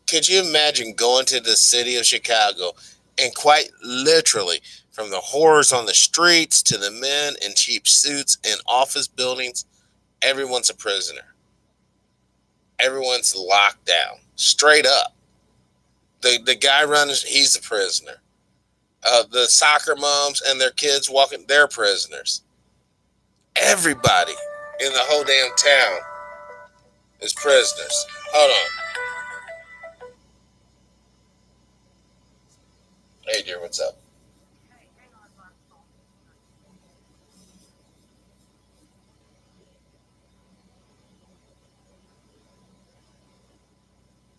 Could you imagine going to the city of Chicago and quite literally, from the whores on the streets to the men in cheap suits in office buildings, everyone's a prisoner. Everyone's locked down. Straight up. The guy running, he's a prisoner. The soccer moms and their kids walking, they're prisoners. Everybody in the whole damn town is prisoners. Hold on. Hey, dear, what's up?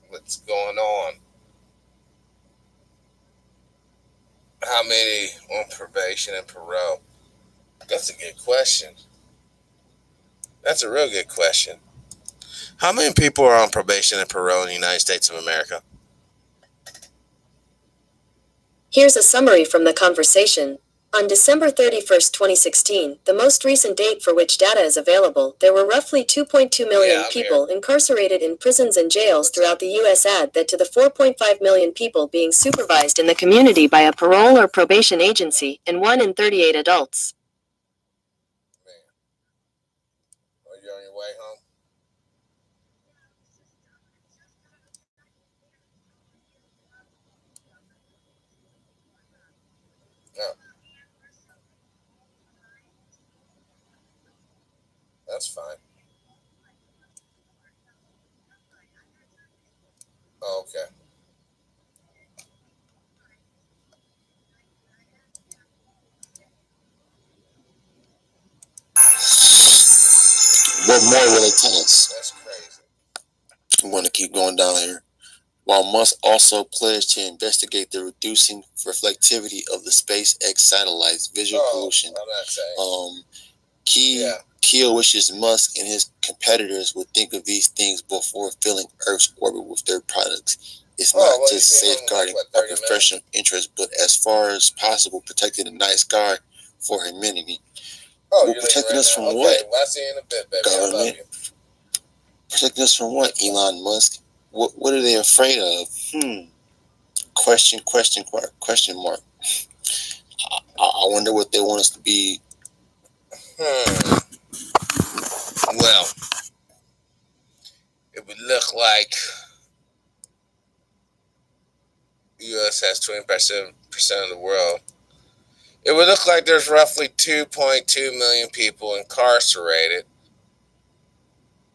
What's going on? How many on probation and parole? That's a good question. That's a real good question. How many people are on probation and parole in the United States of America? Here's a summary from the conversation. On December 31st, 2016, the most recent date for which data is available, there were roughly 2.2 million people incarcerated in prisons and jails throughout the U.S. Add that to the 4.5 million people being supervised in the community by a parole or probation agency, and 1 in 38 adults. Man, are you on your way home? No. That's fine. Oh, okay. What more will it tell us? That's crazy. We want to keep going down here. While Musk also pledged to investigate the reducing reflectivity of the SpaceX satellites' visual pollution. I'm not saying. Keel wishes Musk and his competitors would think of these things before filling Earth's orbit with their products. It's not just safeguarding our professional interests, but as far as possible, protecting the night sky for humanity. Well, protecting us from what? I'll see you in a bit, baby. Government. Protecting us from what, Elon Musk? What are they afraid of? Question mark. I wonder what they want us to be. well, it would look like the U.S. has 20% of the world. It would look like there's roughly 2.2 million people incarcerated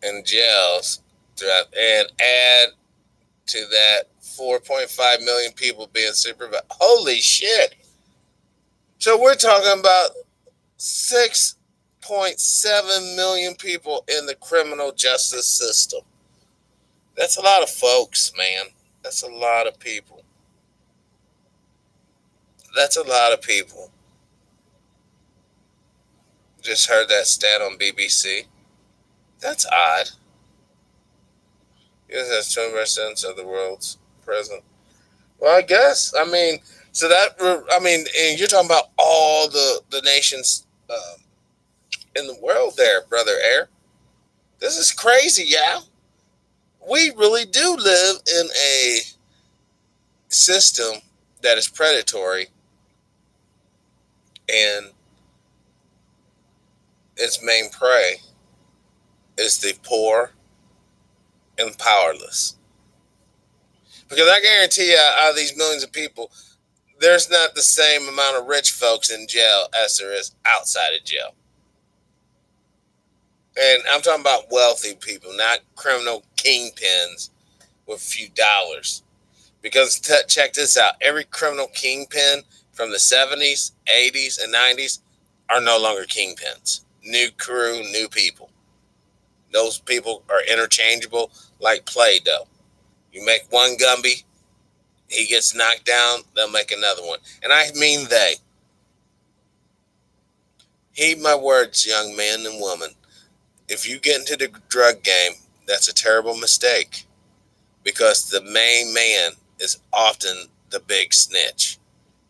in jails throughout, and add to that 4.5 million people being supervised. Holy shit! So we're talking about 6.7 million people in the criminal justice system. That's a lot of folks, man. That's a lot of people. That's a lot of people. Just heard that stat on BBC. That's odd. U.S. has 20% of the world's present. Well, I guess. I mean, so that, I mean, and you're talking about all the nations in the world there, Brother Air. This is crazy, yeah. We really do live in a system that is predatory, and its main prey is the poor and powerless. Because I guarantee you, out of these millions of people, there's not the same amount of rich folks in jail as there is outside of jail. And I'm talking about wealthy people, not criminal kingpins with a few dollars. Because check this out. Every criminal kingpin from the 70s, 80s, and 90s are no longer kingpins. New crew, new people. Those people are interchangeable like Play-Doh. You make one Gumby, he gets knocked down, they'll make another one. And I mean they. Heed my words, young man and woman. If you get into the drug game, that's a terrible mistake. Because the main man is often the big snitch.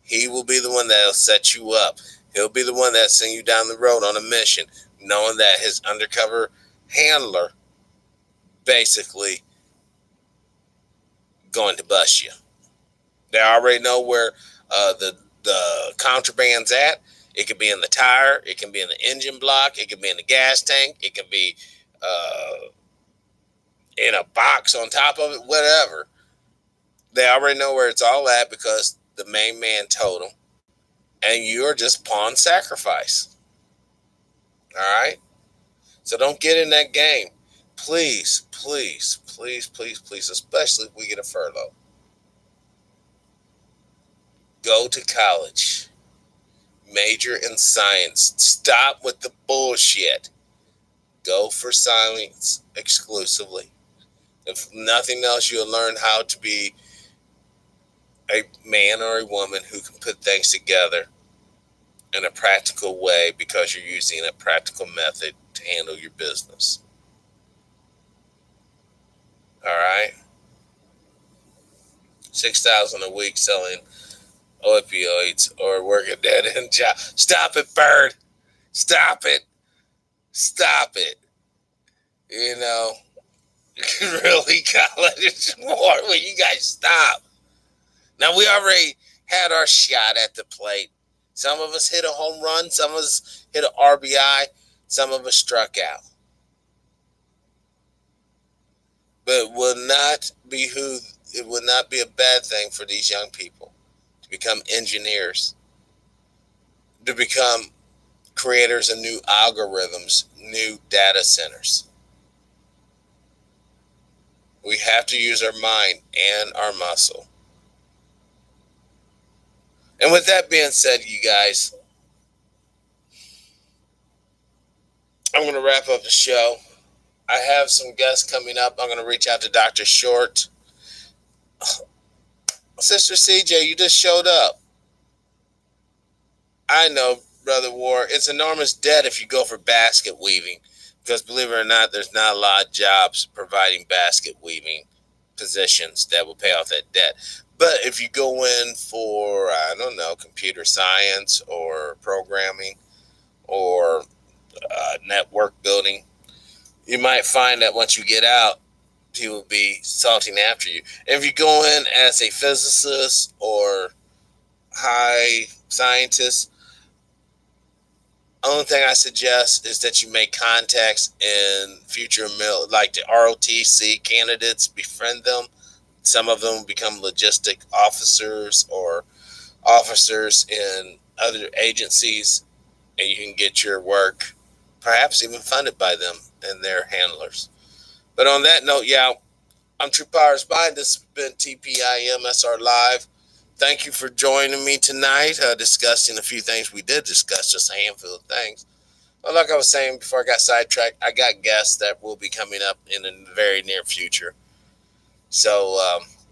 He will be the one that'll set you up. He'll be the one that'll send you down the road on a mission, knowing that his undercover handler basically going to bust you. They already know where the contraband's at. It could be in the tire. It can be in the engine block. It can be in the gas tank. It can be in a box on top of it, whatever. They already know where it's all at because the main man told them. And you're just pawn sacrifice. All right? So don't get in that game. Please, please, please, please, please, especially if we get a furlough. Go to college. Major in science. Stop with the bullshit. Go for science exclusively. If nothing else, you'll learn how to be a man or a woman who can put things together in a practical way because you're using a practical method to handle your business. All right? 6,000 a week selling opioids or working dead end job. Stop it, Bird. Stop it. Stop it. You know, really, college more. Will you guys stop? Now, we already had our shot at the plate. Some of us hit a home run. Some of us hit an RBI. Some of us struck out. But it would not be a bad thing for these young people to become engineers, to become creators of new algorithms, new data centers. We have to use our mind and our muscle. And with that being said, you guys, I'm going to wrap up the show. I have some guests coming up. I'm going to reach out to Dr. Short. Sister CJ, you just showed up. I know, Brother War, it's enormous debt if you go for basket weaving. Because believe it or not, there's not a lot of jobs providing basket weaving positions that will pay off that debt. But if you go in for, I don't know, computer science or programming or network building, you might find that once you get out, he will be salting after you. And if you go in as a physicist or high scientist, Only thing I suggest is that you make contacts in future like the ROTC candidates, befriend them. Some of them become logistic officers or officers in other agencies, and you can get your work perhaps even funded by them and their handlers. But on that note, yeah, I'm TruePowerIsMine. This has been TPIM SR Live. Thank you for joining me tonight, discussing a few things. We did discuss just a handful of things. Well, like I was saying before I got sidetracked, I got guests that will be coming up in the very near future. So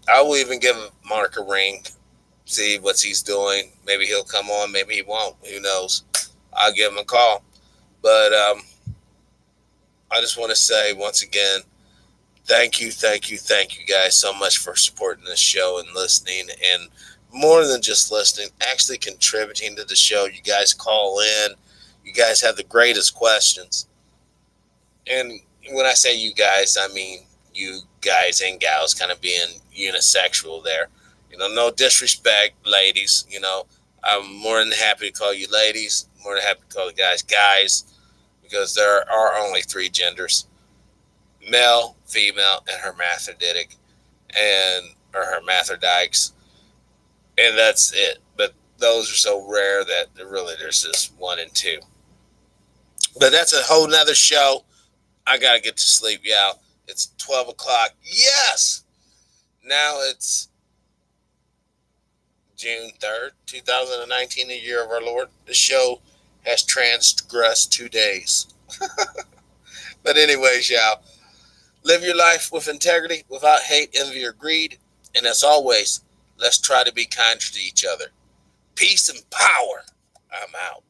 I will even give Mark a ring, see what he's doing. Maybe he'll come on, maybe he won't. Who knows? I'll give him a call. But I just want to say once again, thank you guys so much for supporting this show and listening, and more than just listening, actually contributing to the show. You guys call in. You guys have the greatest questions. And when I say you guys, I mean you guys and gals, kind of being unisexual there. No disrespect, ladies. I'm more than happy to call you ladies, more than happy to call the guys guys, because there are only three genders: male, female, and hermaphroditic, or hermaphrodites, and that's it. But those are so rare that there's just one and two. But that's a whole nother show. I gotta get to sleep, y'all. It's 12 o'clock. Yes! Now it's June 3rd, 2019, the year of our Lord. The show has transgressed 2 days. But anyways, y'all, live your life with integrity, without hate, envy, or greed. And as always, let's try to be kind to each other. Peace and power. I'm out.